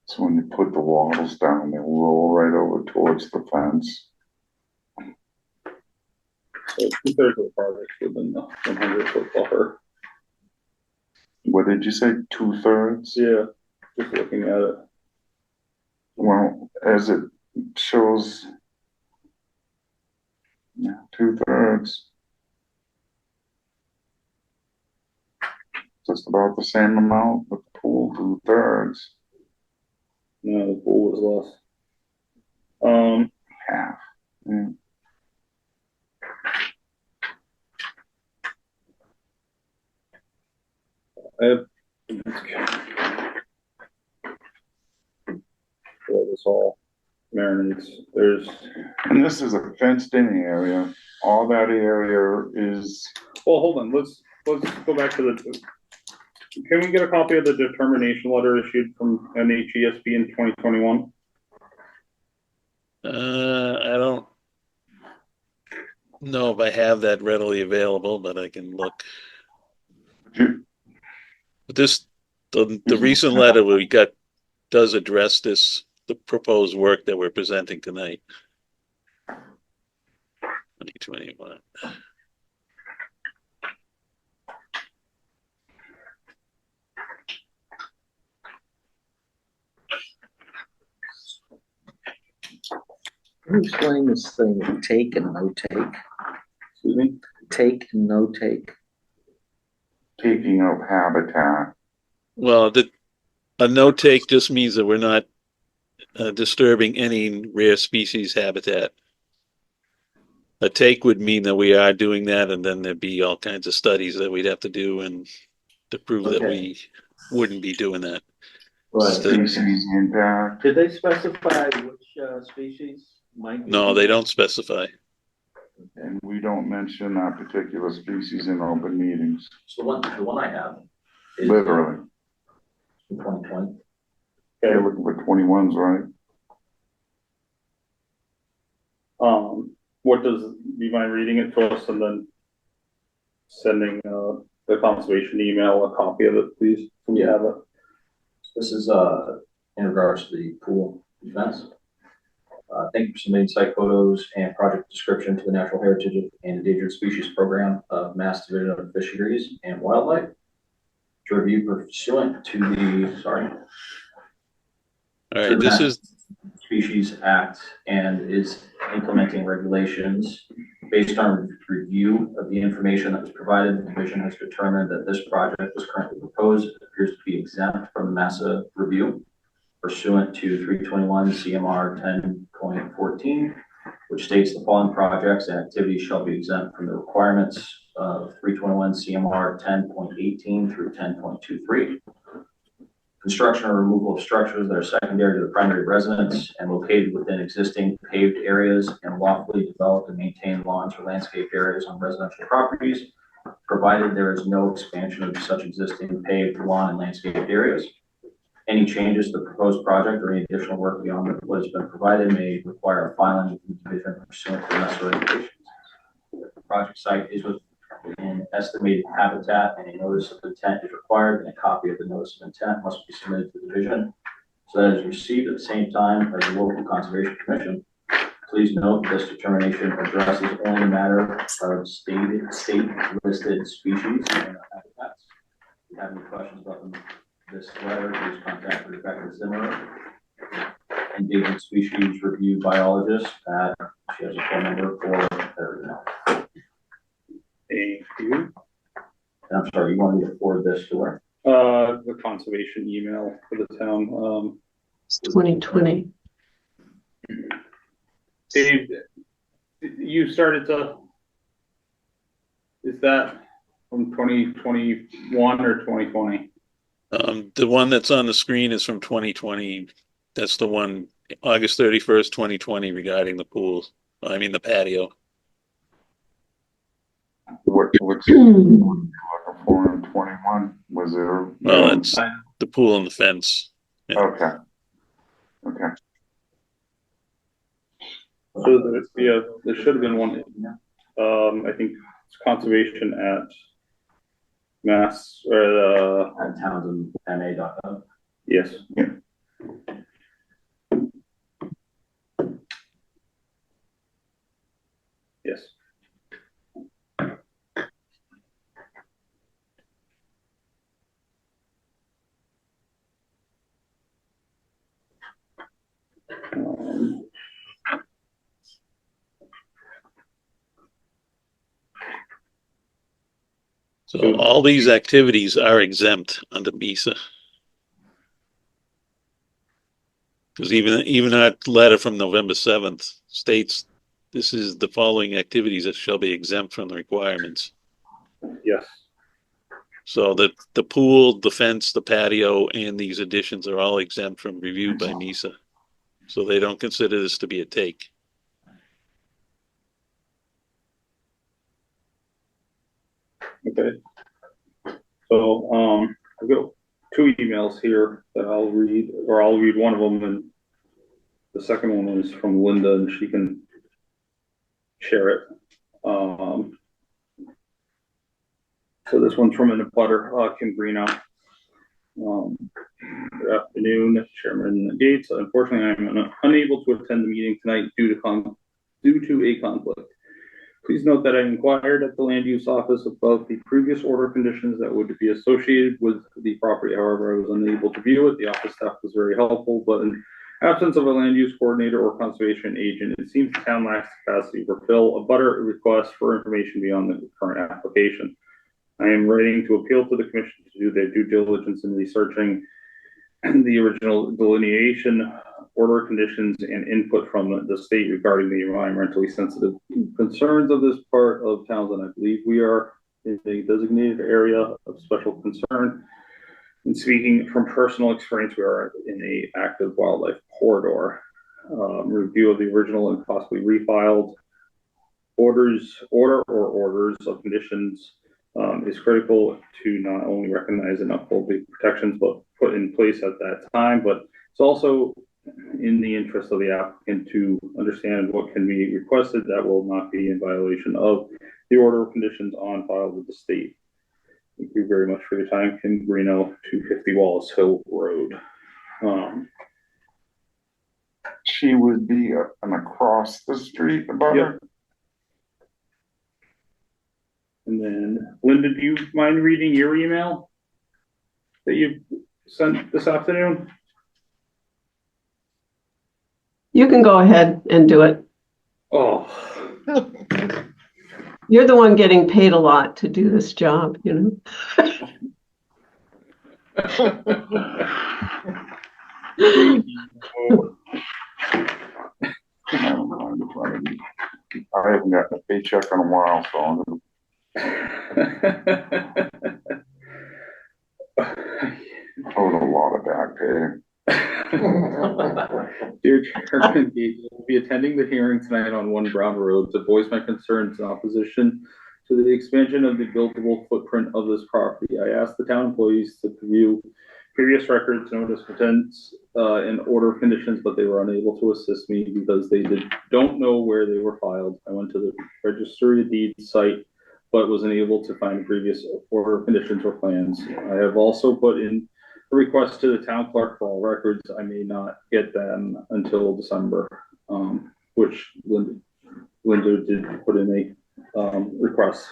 So when you put the wattles down, they roll right over towards the fence. So 2/3 of the project within the 100-foot buffer. What did you say, 2/3? Yeah, just looking at it. Well, as it shows, yeah, 2/3. Just about the same amount with the pool, 2/3. No, the pool was less. Half. Yeah. This all marinates. There's. And this is a fenced in area. All that area is. Well, hold on. Let's go back to the. Can we get a copy of the determination letter issued from NHESP in 2021? I don't know if I have that readily available, but I can look. But the recent letter we got does address the proposed work that we're presenting tonight. 2021. Can you explain this thing, take and no take? Excuse me? Take and no take. Taking of habitat. Well, a no-take just means that we're not disturbing any rare species habitat. A take would mean that we are doing that, and then there'd be all kinds of studies that we'd have to do and to prove that we wouldn't be doing that. Right. Species impact. Did they specify which species might be? No, they don't specify. And we don't mention that particular species in open meetings. So the one I have is Literally. 2020. You're looking for 21s, right? What do you mind reading it to us and then sending the conservation email a copy of it, please? Can you have it? This is in regards to the pool defense. Thank you for submitting site photos and project description to the Natural Heritage and Endangered Species Program of Mass Division of Fisheries and Wildlife to review pursuant to the, All right, this is, Species Act and is implementing regulations. Based on review of the information that was provided, the division has determined that this project was currently proposed appears to be exempt from the MASSA review pursuant to 321 CMR 10.14, which states the following projects and activities shall be exempt from the requirements of 321 CMR 10.18 through 10.23. Construction or removal of structures that are secondary to the primary residence and located within existing paved areas and lawfully developed and maintained lawns or landscape areas on residential properties, provided there is no expansion of such existing paved lawn and landscape areas. Any changes to the proposed project or any additional work beyond what has been provided may require a filing with the division pursuant to the necessary regulations. The project site is within estimated habitat and a notice of intent is required, and a copy of the notice of intent must be submitted to the division so that it is received at the same time as the local conservation commission. Please note this determination addresses only a matter of state listed species and habitats. If you have any questions about this letter, please contact Rebecca Zimmer, Endangered Species Review Biologist. She has a phone number for her email. Thank you. And I'm sorry, you want me to forward this to her? The conservation email for the town. It's 2020. Dave, you started to, is that from 2021 or 2020? the one that's on the screen is from 2020. That's the one, August 31st, 2020, regarding the pools. I mean, the patio. What's looking for in 21? Was there? Well, it's the pool and the fence. Yeah. Okay. Okay. So there should have been one. I think it's conservation at Mass or At townsandma.gov. yes. Yeah. Yes. So all these activities are exempt under MISA. Because even that letter from November 7th states this is the following activities that shall be exempt from the requirements. Yes. So the pool, the fence, the patio, and these additions are all exempt from review by MISA. So they don't consider this to be a take. Okay. So I've got two emails here that I'll read, or I'll read one of them, and the second one is from Linda, and she can share it. So this one's from an abutter, Kim Greeno. Good afternoon, Chairman Gates. Unfortunately, I'm unable to attend the meeting tonight due to a conflict. Please note that I inquired at the land use office about the previous order conditions that would be associated with the property. However, I was unable to view it. The office staff was very helpful, but in absence of a land use coordinator or conservation agent, it seems the town lacks capacity to fulfill a butter request for information beyond the current application. I am writing to appeal to the commission to do their due diligence in researching the original delineation, order conditions, and input from the state regarding the environmentally sensitive concerns of this part of Townsend. I believe we are in a designated area of special concern. And speaking from personal experience, we are in a active wildlife corridor. Review of the original and possibly refiled orders of conditions is critical to not only recognize and uphold the protections but put in place at that time, but it's also in the interest of the applicant to understand what can be requested that will not be in violation of the order of conditions on file with the state. Thank you very much for your time. Kim Greeno, 250 Wallace Hill Road. she would be an across the street abutter. And then, Linda, do you mind reading your email that you sent this afternoon? You can go ahead and do it. Oh. You're the one getting paid a lot to do this job, you know? I haven't gotten a paycheck in a while, so I'm gonna owed a lot of back pay. Dear Chairman Gage, I'll be attending the hearing tonight on One Brown Road to voice my concerns in opposition to the expansion of the buildable footprint of this property. I asked the town employees to review previous records, notice of intents, and order of conditions, but they were unable to assist me because they don't know where they were filed. I went to the registry of deeds site, but was unable to find previous order of conditions or plans. I have also put in a request to the town clerk for all records. I may not get them until December, which Linda did put in a request.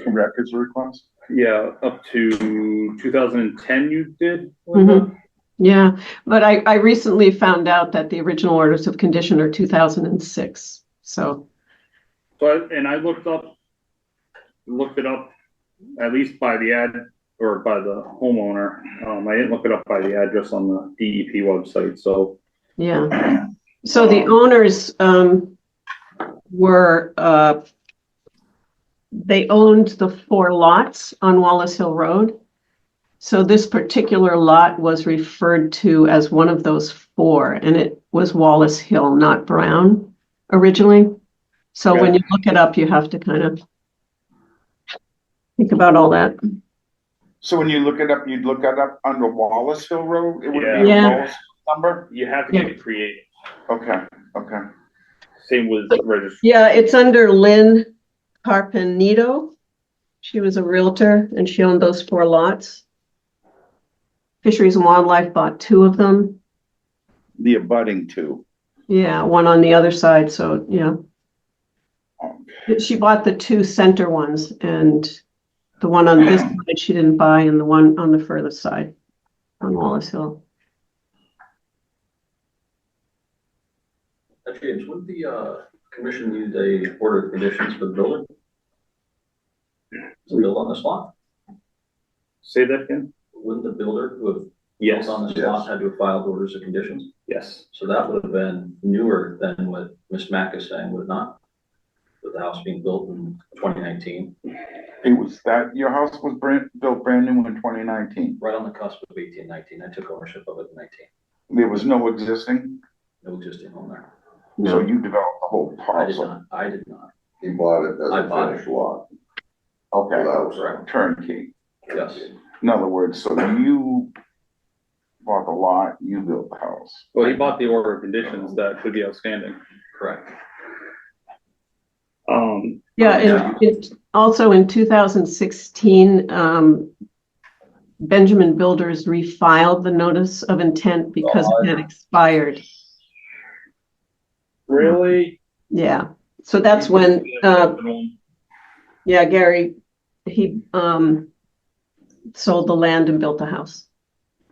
Records request? Yeah, up to 2010 you did, Linda? Yeah, but I recently found out that the original orders of condition are 2006, so. I looked it up at least by the ad or by the homeowner. I didn't look it up by the address on the DEP website, so. Yeah, so the owners were, they owned the 4 lots on Wallace Hill Road. So this particular lot was referred to as one of those 4, and it was Wallace Hill, not Brown originally. So when you look it up, you have to kind of think about all that. So when you look it up, you'd look it up under Wallace Hill Road? It would be a Yeah. Wallace number? You have to get it created. Okay, okay. Same with the registry. Yeah, it's under Lynn Carpenito. She was a realtor and she owned those 4 lots. Fisheries and Wildlife bought 2 of them. The abutting 2. Yeah, one on the other side, so, yeah. She bought the 2 center ones, and the one on this side she didn't buy, and the one on the furthest side on Wallace Hill. James, would the commission need a order of conditions for the builder to build on this lot? Say that again? Wouldn't the builder who have Yes. built on this lot had to have filed orders of conditions? Yes. So that would have been newer than what Ms. Mack is saying, would it not? With the house being built in 2019. It was that, your house was built brand new in 2019. Right on the cusp of 1819. I took ownership of it in 19. There was no existing, No existing home there. so you developed the whole I did parcel. not. I did not. He bought it as I a bought finished lot. Okay, Correct. turnkey. Yes. In other words, so you bought the lot, you built the house. Well, he bought the order of conditions that could be outstanding. Correct. Yeah, and it also in 2016, Benjamin Builders refiled the notice of intent because it had expired. Really? Yeah, so that's when, yeah, Gary, he sold the land and built the house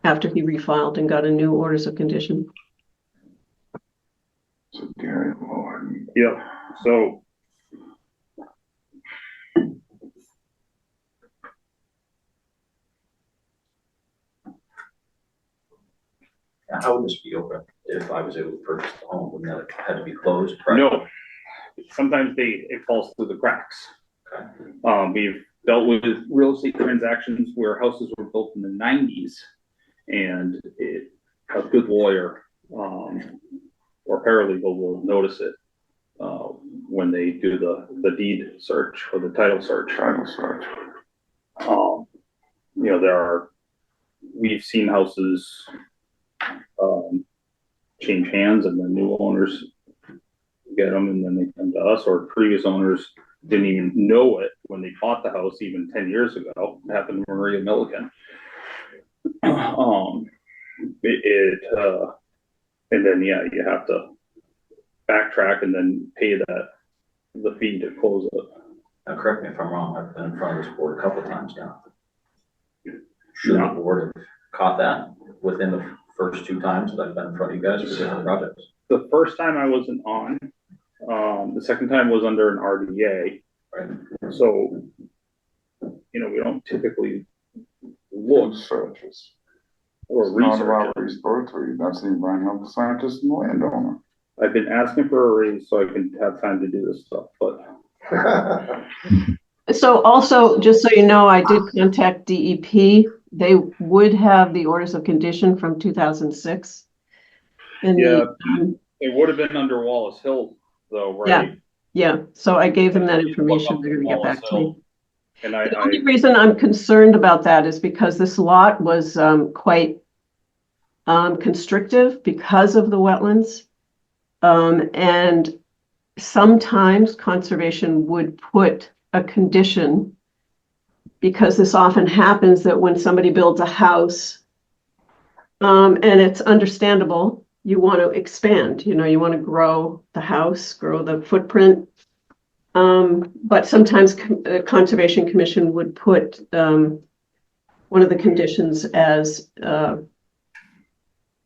after he refiled and got a new orders of condition. So Gary Lord. Yep, so. How would this be open if I was able to purchase the home? Wouldn't that have had to be closed? Right? No, sometimes it falls through the cracks. Okay. We've dealt with real estate transactions where houses were built in the 90s and a good lawyer, or paralegal will notice it, when they do the deed search or the title search. Title search. You know, we've seen houses, change hands and the new owners get them and then they come to us, or previous owners didn't even know it when they bought the house even 10 years ago. It happened to Maria Milliken. And then, yeah, you have to backtrack and then pay the fee to close it. Now, correct me if I'm wrong, I've been in front of this board a couple of times now. Should the Yeah. board have caught that within the first 2 times that I've been in front of you guys for different projects? The first time I wasn't on, the second time was under an RDA. Right. So, we don't typically look Searches. or It's not research about it. responsibility, that's the environmental scientist and landowner. I've been asking for a raise so I can have time to do this stuff, but So also, just so you know, I did contact DEP. They would have the orders of condition from 2006. And it would have been under Wallace Hill though, right? yeah, so I gave them that information. They're gonna get back to me. And The only reason I'm concerned about that is because this lot was quite constrictive because of the wetlands. And sometimes conservation would put a condition, because this often happens that when somebody builds a house, and it's understandable, you want to expand, you want to grow the house, grow the footprint. But sometimes the Conservation Commission would put one of the conditions as, that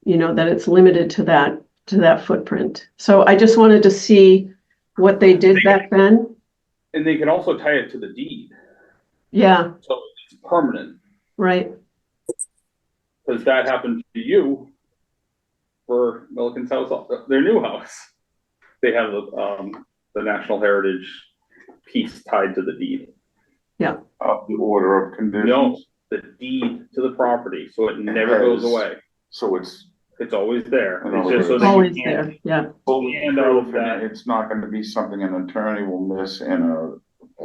it's limited to that footprint. So I just wanted to see what they did back then. And they can also tie it to the deed, Yeah, so it's permanent, right. because that happened to you for Milliken's house, their new house. They have the National Heritage piece tied to the deed. Of the order of conditions. No, the deed to the property, so it never goes away. So it's It's always there. And It's just so It's that always you can't. there, yeah. fully And, proof, that- and it's not gonna be something an attorney will miss in a.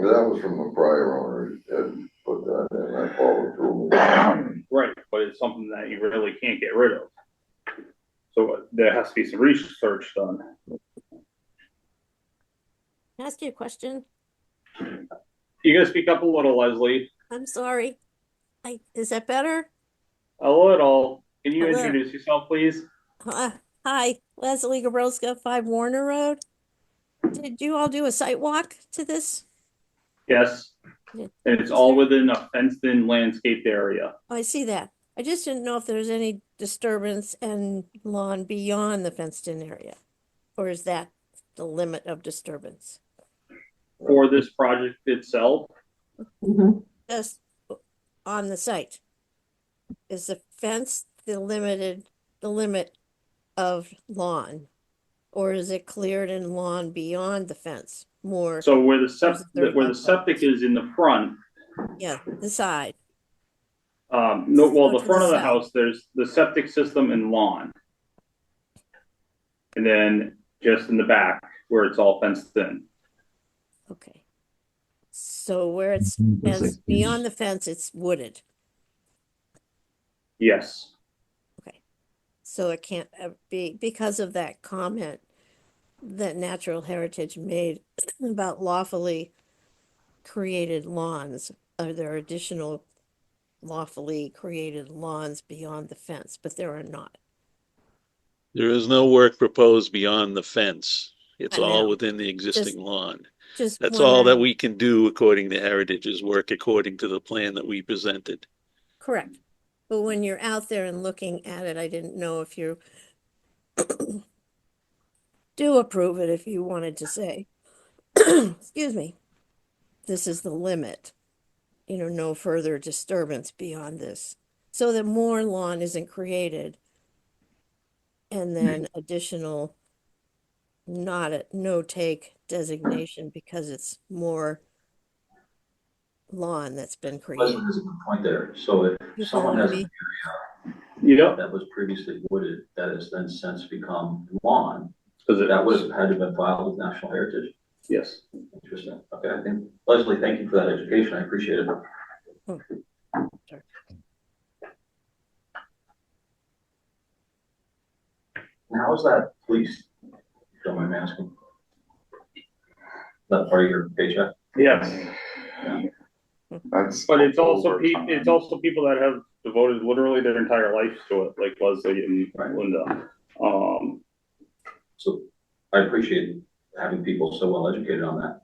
That was from a prior owner that put that in, I followed through. Right, but it's something that you really can't get rid of. So there has to be some research done. Can I ask you a question? You gotta speak up a little, Leslie. I'm sorry. Is that better? A little. Can you Hello. introduce yourself, please? Hi, Leslie Gabrowska, 5 Warner Road. Did you all do a site walk to this? Yes. Yeah. And it's all within a fenced-in landscaped area. Oh, I see that. I just didn't know if there's any disturbance and lawn beyond the fenced-in area. Or is that the limit of disturbance? For this project itself, Mhm. Just on the site. Is the fence the limit of lawn? Or is it cleared in lawn beyond the fence? More, so where the There's septic is in the front, yeah, the side. no, well, So the to front the of the south. house, there's the septic system and lawn. And then just in the back where it's all fenced in. Okay. So where it's beyond the fence, it's wooded. Yes. So it can't be, because of that comment that Natural Heritage made about lawfully created lawns. Are there additional lawfully created lawns beyond the fence? But there are not. There is no work proposed beyond the fence. It's I all know. within the existing Just- lawn. Just That's all that wondering- we can do according to Heritage, is work according to the plan that we presented. Correct. But when you're out there and looking at it, I didn't know if you do approve it, if you wanted to say, excuse me, this is the limit, no further disturbance beyond this, so that more lawn isn't created. And then additional no-take designation because it's more lawn that's been created. Leslie has a good point there. So if You someone follow has an me? area Yep. that was previously wooded, that has then since become lawn, Because that would have had to been filed with National Heritage. yes. Interesting. Okay, I think, Leslie, thank you for that education. I appreciate it. Sure. How is that policed? Don't mind me asking. That part of your paycheck? Yes. That's. But it's also overtime. people that have devoted literally their entire life to it, like Leslie and Right. Linda. So I appreciate having people so well educated on that.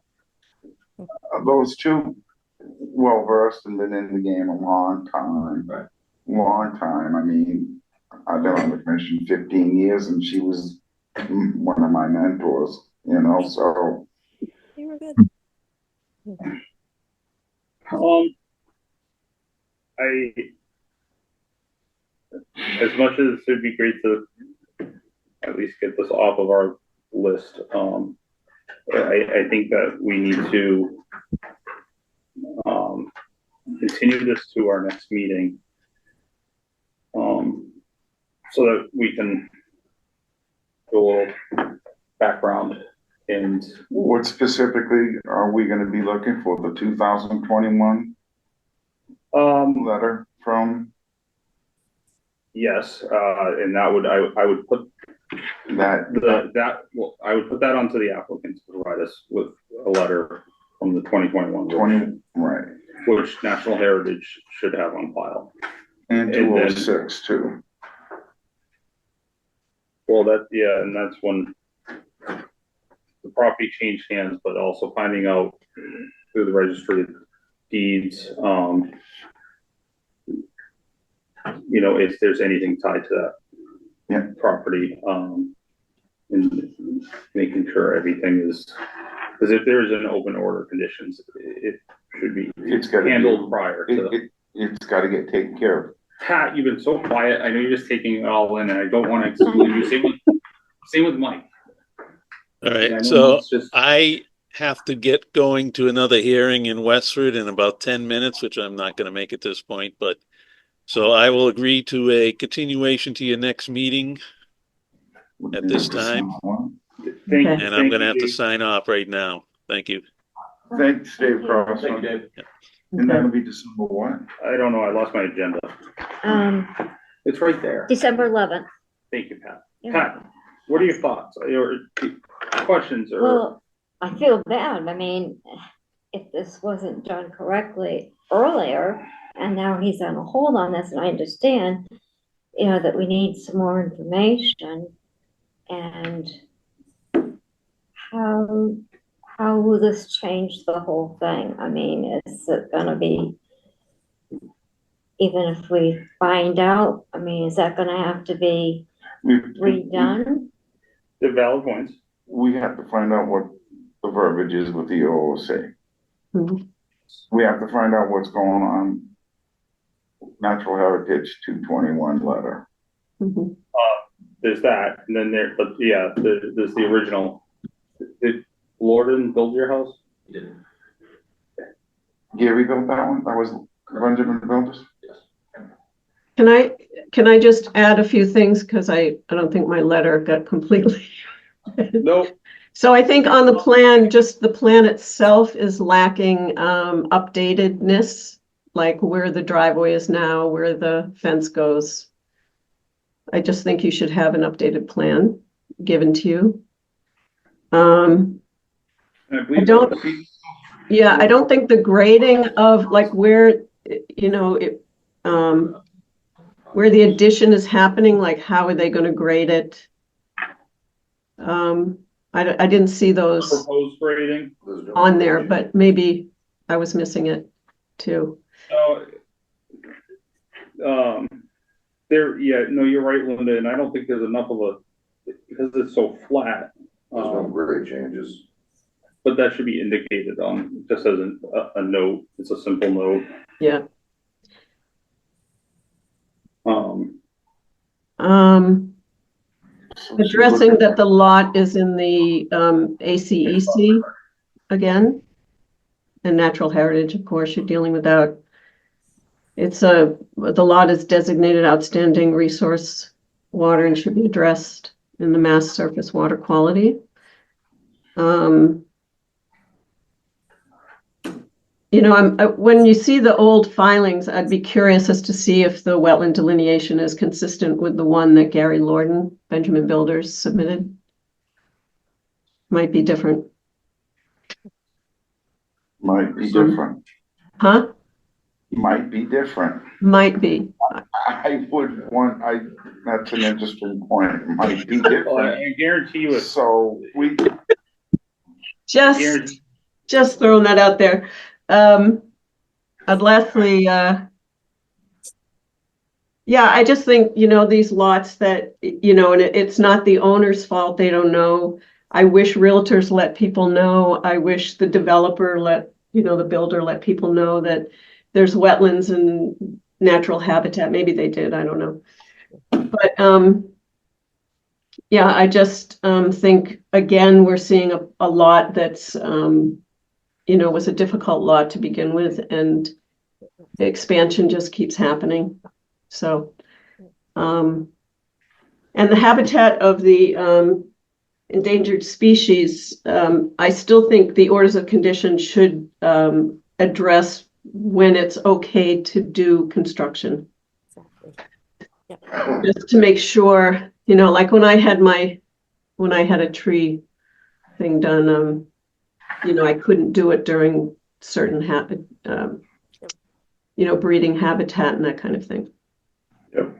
Those two well versed and been in the game a long time. Right. Long time. I mean, I've been on the commission 15 years and she was one of my mentors, you know, so. You were good. As much as it'd be great to at least get this off of our list, I think that we need to continue this to our next meeting, so that we can do a little background. And What specifically are we gonna be looking for? The 2021 letter from yes, and that would, I would put that, I would put that onto the applicant to provide us with a letter from the 2021, 20, right, which National Heritage should have on file. and And then- 206 too. Well, yeah, and that's when the property changed hands, but also finding out through the registry of deeds, you know, if there's anything tied to that property, and making sure everything is, because if there's an open order conditions, it should be handled prior to. It's got to get taken care of. Pat, you've been so quiet. I know you're just taking it all in, and I don't want to exclude you. Same with Mike. All And I know right, so it's just- I have to get going to another hearing in Westford in about 10 minutes, which I'm not going to make at this point, but so I will agree to a continuation to your next meeting at this time. Thank you. And I'm going to have to sign off right now. Thank you. Thanks, Dave Cross. Thank you, Dave. And that'll be December what? I don't know. I lost my agenda. It's right there. December 11th. Thank you, Pat. Yeah. Pat, what are your thoughts? Your questions or? Well, I feel bad. I mean, if this wasn't done correctly earlier, and now he's on a hold on this, and I understand, you know, that we need some more information. And how will this change the whole thing? I mean, is it gonna be, even if we find out, I mean, is that gonna have to be redone? They're valid points. We have to find out what the verbiage is with the OOC. Mhm. We have to find out what's going on. Natural Heritage 221 letter. Mhm. There's that, and then but yeah, there's the original. Did Lorden build your house? He did. Gary built that one? That was Benjamin built it? Can I just add a few things? Because I don't think my letter got completely. Nope. So I think on the plan, just the plan itself is lacking updatedness, like where the driveway is now, where the fence goes. I just think you should have an updated plan given to you. I don't think the grading of like where, you know, where the addition is happening, like how are they going to grade it? I didn't see those Proposed grading. on there, but maybe I was missing it too. You're right, Linda, and I don't think there's enough of because it's so flat. There's no grade changes. But that should be indicated on, just as a note. It's a simple note. Yeah. Addressing that the lot is in the ACEC again, and Natural Heritage, of course, you're dealing with that. The lot is designated outstanding resource water and should be addressed in the mass surface water quality. You know, when you see the old filings, I'd be curious as to see if the wetland delineation is consistent with the one that Gary Lorden, Benjamin Builders, submitted. Might be different. Might be different. Huh? Might be different. Might be. That's an interesting point. It might be Well, different. I guarantee you, it's So we, Just throwing that out there. I'd lastly, yeah, I just think, these lots that, and it's not the owner's fault, they don't know. I wish realtors let people know. I wish the developer the builder let people know that there's wetlands and natural habitat. Maybe they did, I don't know. But, yeah, I just think, again, we're seeing a lot that's, was a difficult lot to begin with, and the expansion just keeps happening. So, and the habitat of the endangered species, I still think the orders of condition should address when it's okay to do construction. Just to make sure, like when I had a tree thing done, I couldn't do it during certain breeding habitat and that kind of thing. Yep.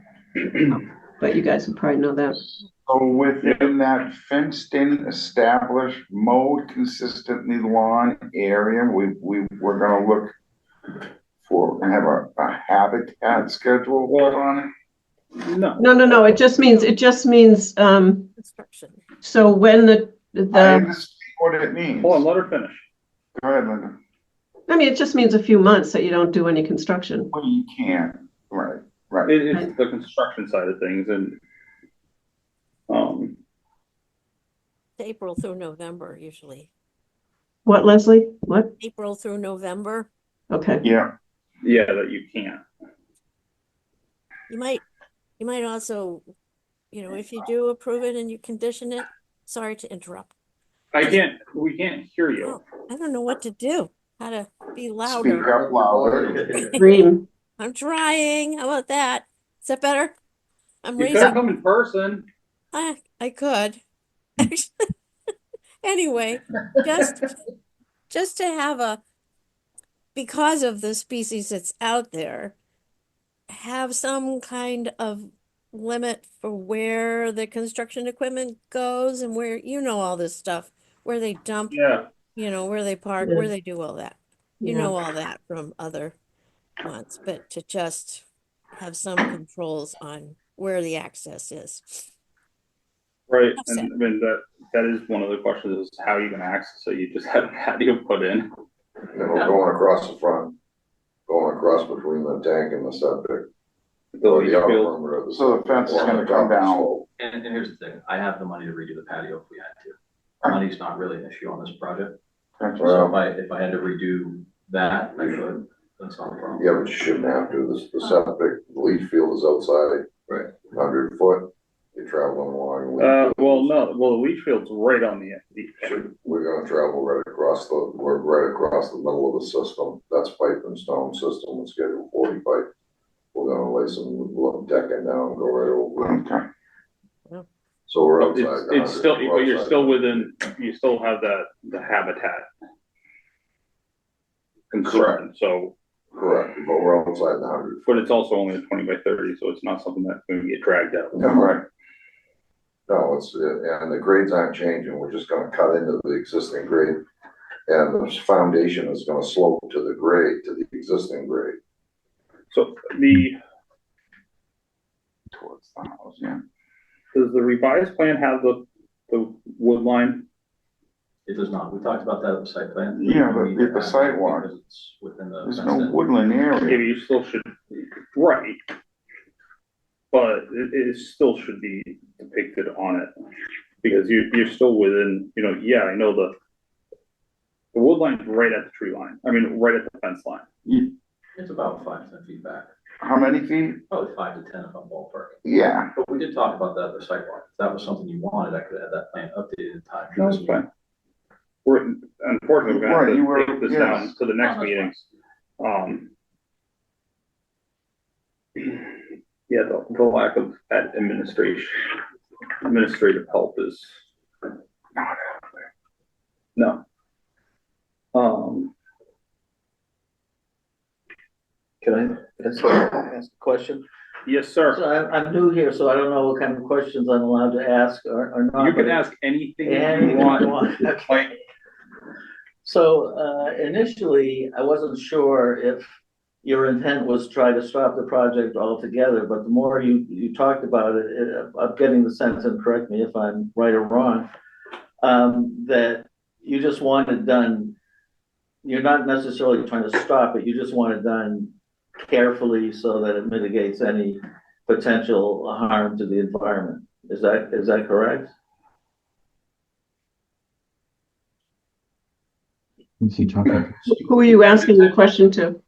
But you guys would probably know that. so within that fenced-in, established, mowed consistently lawn area, we're gonna look for and have a habitat schedule on it. no. It just means Construction. so when I understand what it means. Hold on, let her finish. Go ahead, Linda. it just means a few months that you don't do any construction. Well, you can't. Right. It's the construction side of things, and April through November, usually. What, Leslie? What? April through November. Okay. Yeah. that you can't. You might also, if you do approve it and you condition it, sorry to interrupt. We can't hear you. Oh, I don't know what to do, how to be Speak louder. up louder. Dream. I'm trying. How about that? Is that better? I'm You could raising. come in person. I could. Anyway, just to have because of the species that's out there, have some kind of limit for where the construction equipment goes and where, all this stuff, where they dump, Yeah. where they park, where they do all that. You know all that from other ones, but to just have some controls on where the access is. Right, That's and it. I mean, that is one of the questions, is how are you gonna access it? You just have a patio put in. Going across the front, going across between the tank and the septic. The Or the outer field. perimeter of the So the fence is septic, gonna come down. slope. And here's the thing, I have the money to redo the patio if we had to. Money's not really an issue on this project. Gotcha. So if I had to redo that, I could, that's not a problem. Yeah, but you shouldn't have to. The septic, the leach field is outside. Right. 100 foot, you're traveling along. The leach field's right on the end. We're gonna travel right across the middle of the system. That's pipe and stone system, it's scheduled 40 pipe. We're gonna lay some decking down, go right over. Okay. So we're outside. It's still, but you're still within, you still have the habitat concern, so. Correct, but we're outside the 100. But it's also only a 20 by 30, so it's not something that's gonna get dragged out. Right. No, and the grades aren't changing, we're just gonna cut into the existing grade. And the foundation is gonna slope to the grade, to the existing grade. So Towards the house, yeah. does the revised plan have the wood line? It does not. We talked about that at the site plan. Yeah, but We need to at the have it sidewalk, because it's within the. There's fenced no in. woodland area. Maybe you still should, right. But it still should be depicted on it, because you're still within, I know the wood line's right at the tree line, right at the fence line. It's about 5 to 10 feet back, How many feet? probably 5 to 10 if I'm ballpark. Yeah. But we did talk about that at the sidewalk. If that was something you wanted, I could have that plan updated in time. No, it's fine. Unfortunately, we're Right, gonna you were- have to take this yes. down to the next Oh, that's meetings. Yeah, the lack of that administrative help is no. so ask a question? Yes, sir. So I'm new here, so I don't know what kind of questions I'm allowed to ask or not. You can but- ask anything Anything you I want. want. Okay. So, initially, I wasn't sure if your intent was to try to stop the project altogether, but the more you talked about it, I'm getting the sense, and correct me if I'm right or wrong, that you just want it done. You're not necessarily trying to stop it, you just want it done carefully so that it mitigates any potential harm to the environment. Is that correct? Who's he talking? Who are you asking the question to?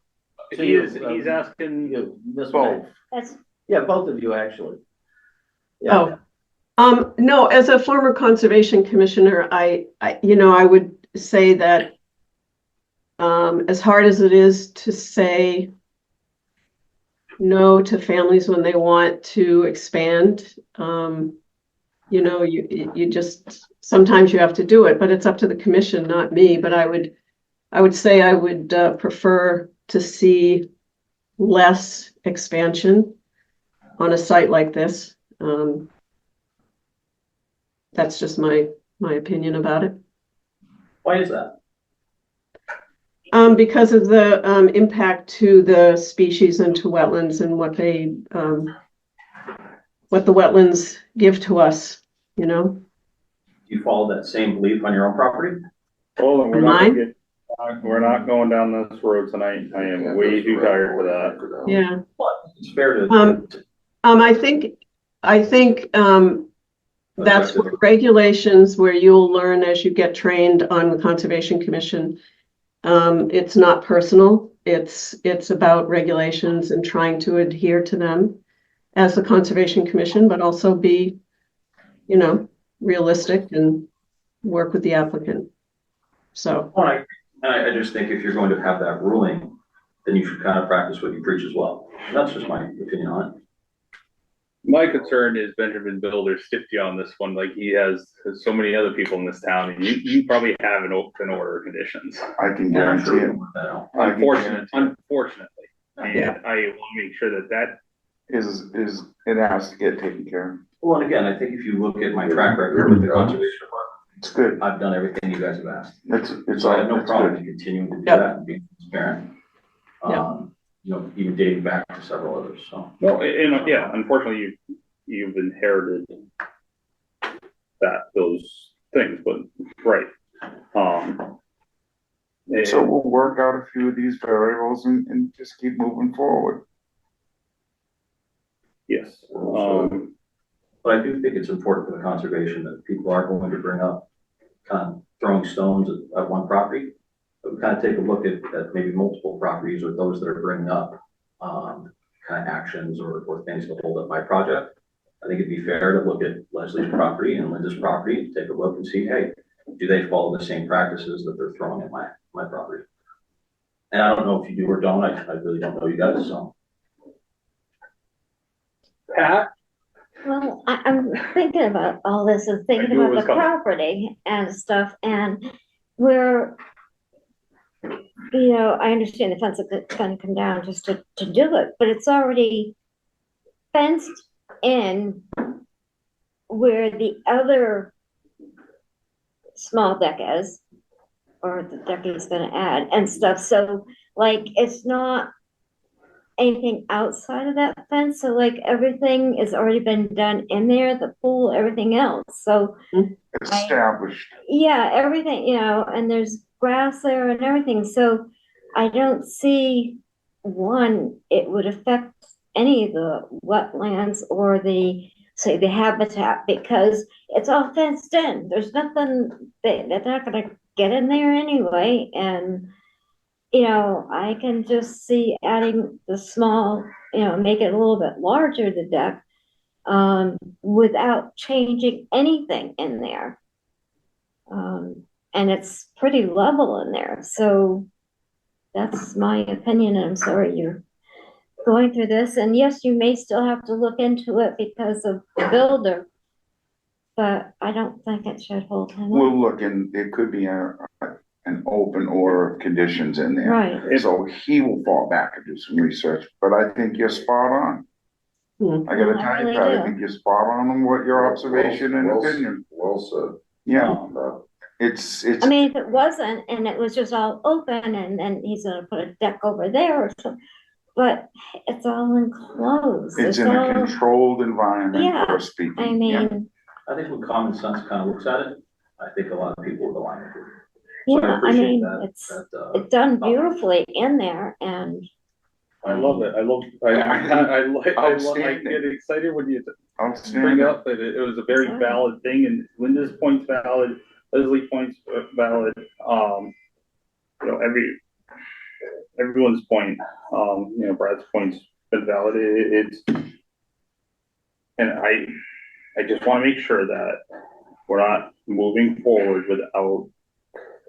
He's asking, You, Ms. Both. May. That's, Yeah, both of you, actually. Yeah. No, as a former conservation commissioner, I would say that as hard as it is to say no to families when they want to expand, you just, sometimes you have to do it, but it's up to the commission, not me. But I would say I would prefer to see less expansion on a site like this. That's just my opinion about it. Why is that? Because of the impact to the species and to wetlands and what the wetlands give to us, Do you follow that same belief on your own property? hold on, Mine? we're not going down this road tonight. I am way too tired for that. Yeah. It's fair to. I think that's what regulations where you'll learn as you get trained on the Conservation Commission. It's not personal. It's about regulations and trying to adhere to them as the Conservation Commission, but also be, realistic and work with the applicant. So. I just think if you're going to have that ruling, then you should kind of practice what you preach as well. That's just my opinion on it. My concern is Benjamin Builder stiffed you on this one, like he has so many other people in this town, and you probably have an open order conditions. I can Yeah, I'm guarantee sure we it. can work that out. Unfortunately. And Yeah. I want to make sure that It has to get taken care of. Well, and again, I think if you look at my track record with the conservation department, It's good. I've done everything you guys have asked. It's So I have no it's problem good. in continuing to do Yep. that and being transparent. Yep. Even dating back to several others, so. no, and yeah, unfortunately, you've inherited those things, but right. So we'll work out a few of these variables and just keep moving forward. Yes. But I do think it's important for the conservation that people are going to bring up kind of throwing stones at one property. But we kind of take a look at maybe multiple properties or those that are bringing up kind of actions or things to hold up my project. I think it'd be fair to look at Leslie's property and Linda's property, take a look and see, hey, do they follow the same practices that they're throwing at my property? And I don't know if you do or don't, I really don't know you guys, so. Pat? well, I'm thinking about all this and I thinking knew it about was the coming. property and stuff, and we're, I understand the fence is gonna come down just to do it, but it's already fenced in where the other small deck is, or the deck he's gonna add and stuff, so like, it's not anything outside of that fence, so like, everything has already been done in there, the pool, everything else, so Established. yeah, everything, and there's grass there and everything, so I don't see, it would affect any of the wetlands or say the habitat, because it's all fenced in. There's nothing, they're not gonna get in there anyway, and, I can just see adding the small, make it a little bit larger, the deck, without changing anything in there. And it's pretty level in there, so that's my opinion. I'm sorry you're going through this, and yes, you may still have to look into it because of the builder, but I don't think it should hold him up. We'll look and it could be an open order of conditions in there. Right. So he will fall back and do some research, but I think you're spot on. I gotta I tell you, really Pat, I do. think you're spot on what your observation and opinion. Well said. Yeah, it's, I mean, if it wasn't, and it was just all open, and then he's gonna put a deck over there or something, but it's all enclosed. it's in a controlled environment, Yeah, for speaking. I Yeah. mean, I think when common sense kind of looks at it, I think a lot of people would align with it. So yeah, I appreciate mean, that- it's that, it's done beautifully in there, and I love it. I Outstanding. get excited when you bring Outstanding. up that it was a very valid thing, and Linda's point's valid, Leslie point's valid. You know, everyone's point, you know, Brad's point's been valid. And I just want to make sure that we're not moving forward without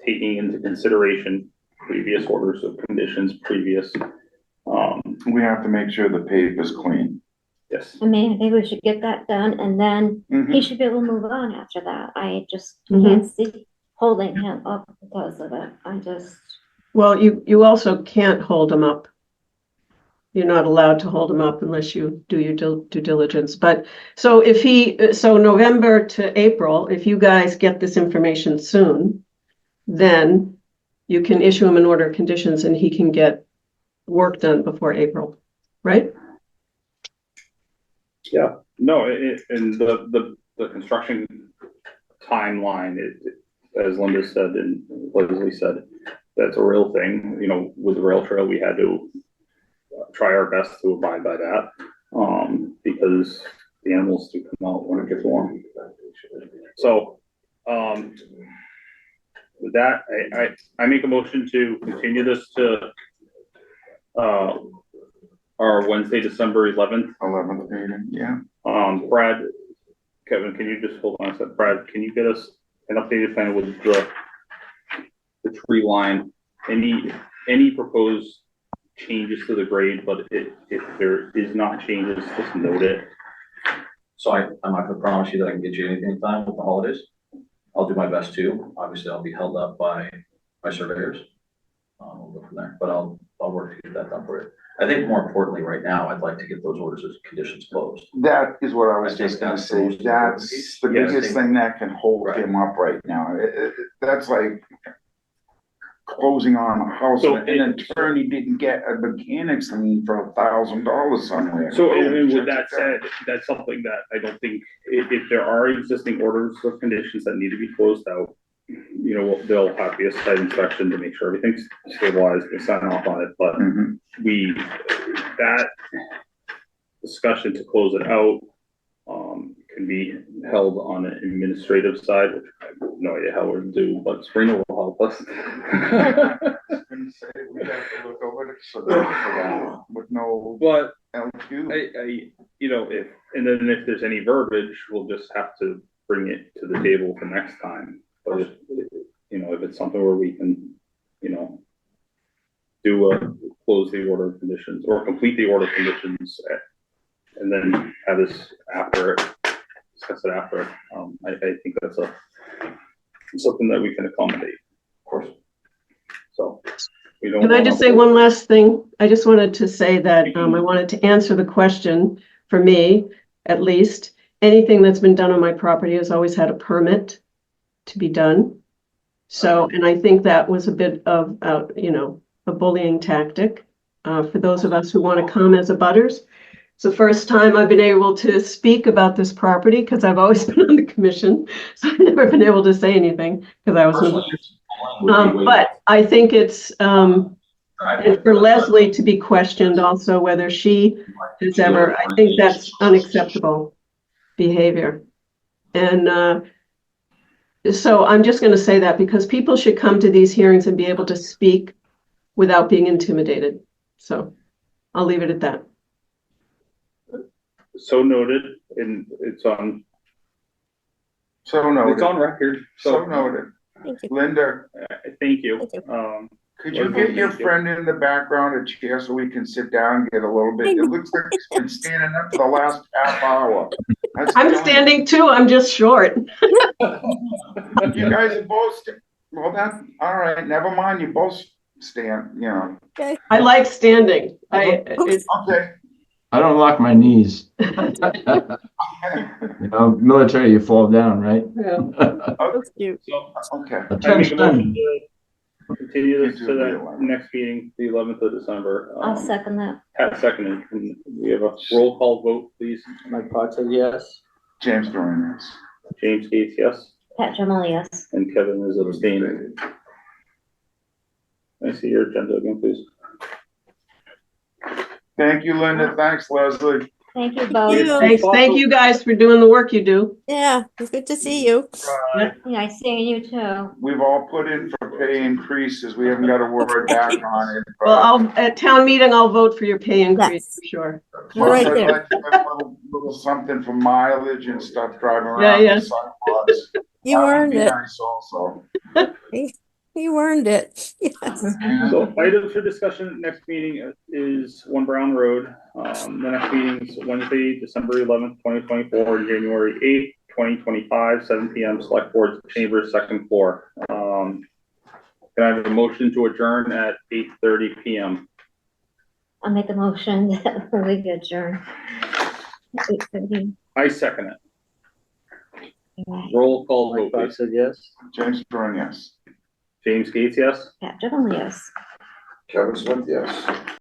taking into consideration previous orders of conditions, previous, We have to make sure the paper's clean. yes. I mean, I think we should get that done, and then Mhm. he should be able to move on after that. I just Mhm. can't see holding him up because of it. I just, Well, you also can't hold them up. You're not allowed to hold them up unless you do your due diligence. But so so November to April, if you guys get this information soon, then you can issue him an order of conditions and he can get work done before April, right? Yeah, no, and the construction timeline, as Linda said and Leslie said, that's a real thing. You know, with the rail trail, we had to try our best to abide by that, because the animals do come out when it gets warm. So, with that, I make a motion to continue this to our Wednesday, December 11th. 11th meeting, yeah. Brad, Kevin, can you just hold on a sec? Brad, can you get us an updated plan with the tree line? Any proposed changes to the grade, but if there is not changes, just note it. So I'm not gonna promise you that I can get you anything in time with the holidays. I'll do my best too. Obviously, I'll be held up by my surveyors. We'll go from there, but I'll work to get that done for you. I think more importantly, right now, I'd like to get those orders as conditions closed. That is what I was I think just gonna that's the say. most important piece. That's the Yes. biggest thing that can hold Right. him up right now. That's like closing on a house So and an attorney didn't get a mechanics lien for $1,000 somewhere. So, and with that said, that's something that I don't think, if there are existing orders of conditions that need to be closed out, you know, they'll have to be a site inspection to make sure everything's stabilized, they sign off on it, but Mhm. that discussion to close it out, can be held on an administrative side, which I have no idea how we're gonna do, but Sabrina will help us. Gonna say we have to look over it, so that with no But LQ. you know, if there's any verbiage, we'll just have to bring it to the table for next time. But if, you know, if it's something where we can, you know, close the order of conditions or complete the order of conditions and then have this discuss it after, I think that's something that we can accommodate, of course. So. We don't Can I just say one last thing? I just wanted to say that I wanted to answer the question, for me, at least. Anything that's been done on my property has always had a permit to be done. So, and I think that was a bit of, you know, a bullying tactic for those of us who want to come as abutters. It's the first time I've been able to speak about this property because I've always been on the commission. So I've never been able to say anything because I was. But I think it's, and for Leslie to be questioned also whether she has ever, I think that's unacceptable behavior. And so I'm just going to say that because people should come to these hearings and be able to speak without being intimidated. So I'll leave it at that. So noted, and it's on record. So noted. Thank you. Linda, Thank you. Thank you. could you get your friend in the background a chair so we can sit down and get a little bit? It looks like he's been standing up for the last half hour. I'm standing too, I'm just short. You guys are both, Well, that, all right, never mind, you both stand, you know. I like standing. It's, Okay. I don't lock my knees. You know, military, you fall down, right? yeah. That's cute. So Okay. I make a motion Attention. to continue this You to do the the 11th. next meeting, the 11th of December. I'll second that. Pat seconded. Can we have a roll call vote, please? Mike Potter, yes. James Green, yes. James Gates, yes, Pat Dremel, yes. and Kevin is abstaining. Can I see your agenda again, please? Thank you, Linda. Thanks, Leslie. Thank you both. you. Thanks. Thank you guys for doing the work you do. Yeah, it's good to see you. Nice seeing you too. We've all put in for pay increases. We haven't got a word back on it. but- Well, at town meeting, I'll vote for your pay increase, Yes. for sure. You're right I'd there. like to have a little something for mileage and stuff driving Yeah, around yeah. the sidewalks. You That would earned be it. Nice also. You earned it. Yes. So items for discussion, next meeting is One Brown Road. The next meeting is Wednesday, December 11th, 2024, January 8th, 2025, 7 PM, Select Board Chambers, second floor. Can I have a motion to adjourn at 8:30 PM? I'll make a motion that we adjourn. 8:30. I second it. Roll call Mike vote, please. Potter, yes. James Green, yes. James Gates, yes? Pat Dremel, yes. Kevin Smith, yes.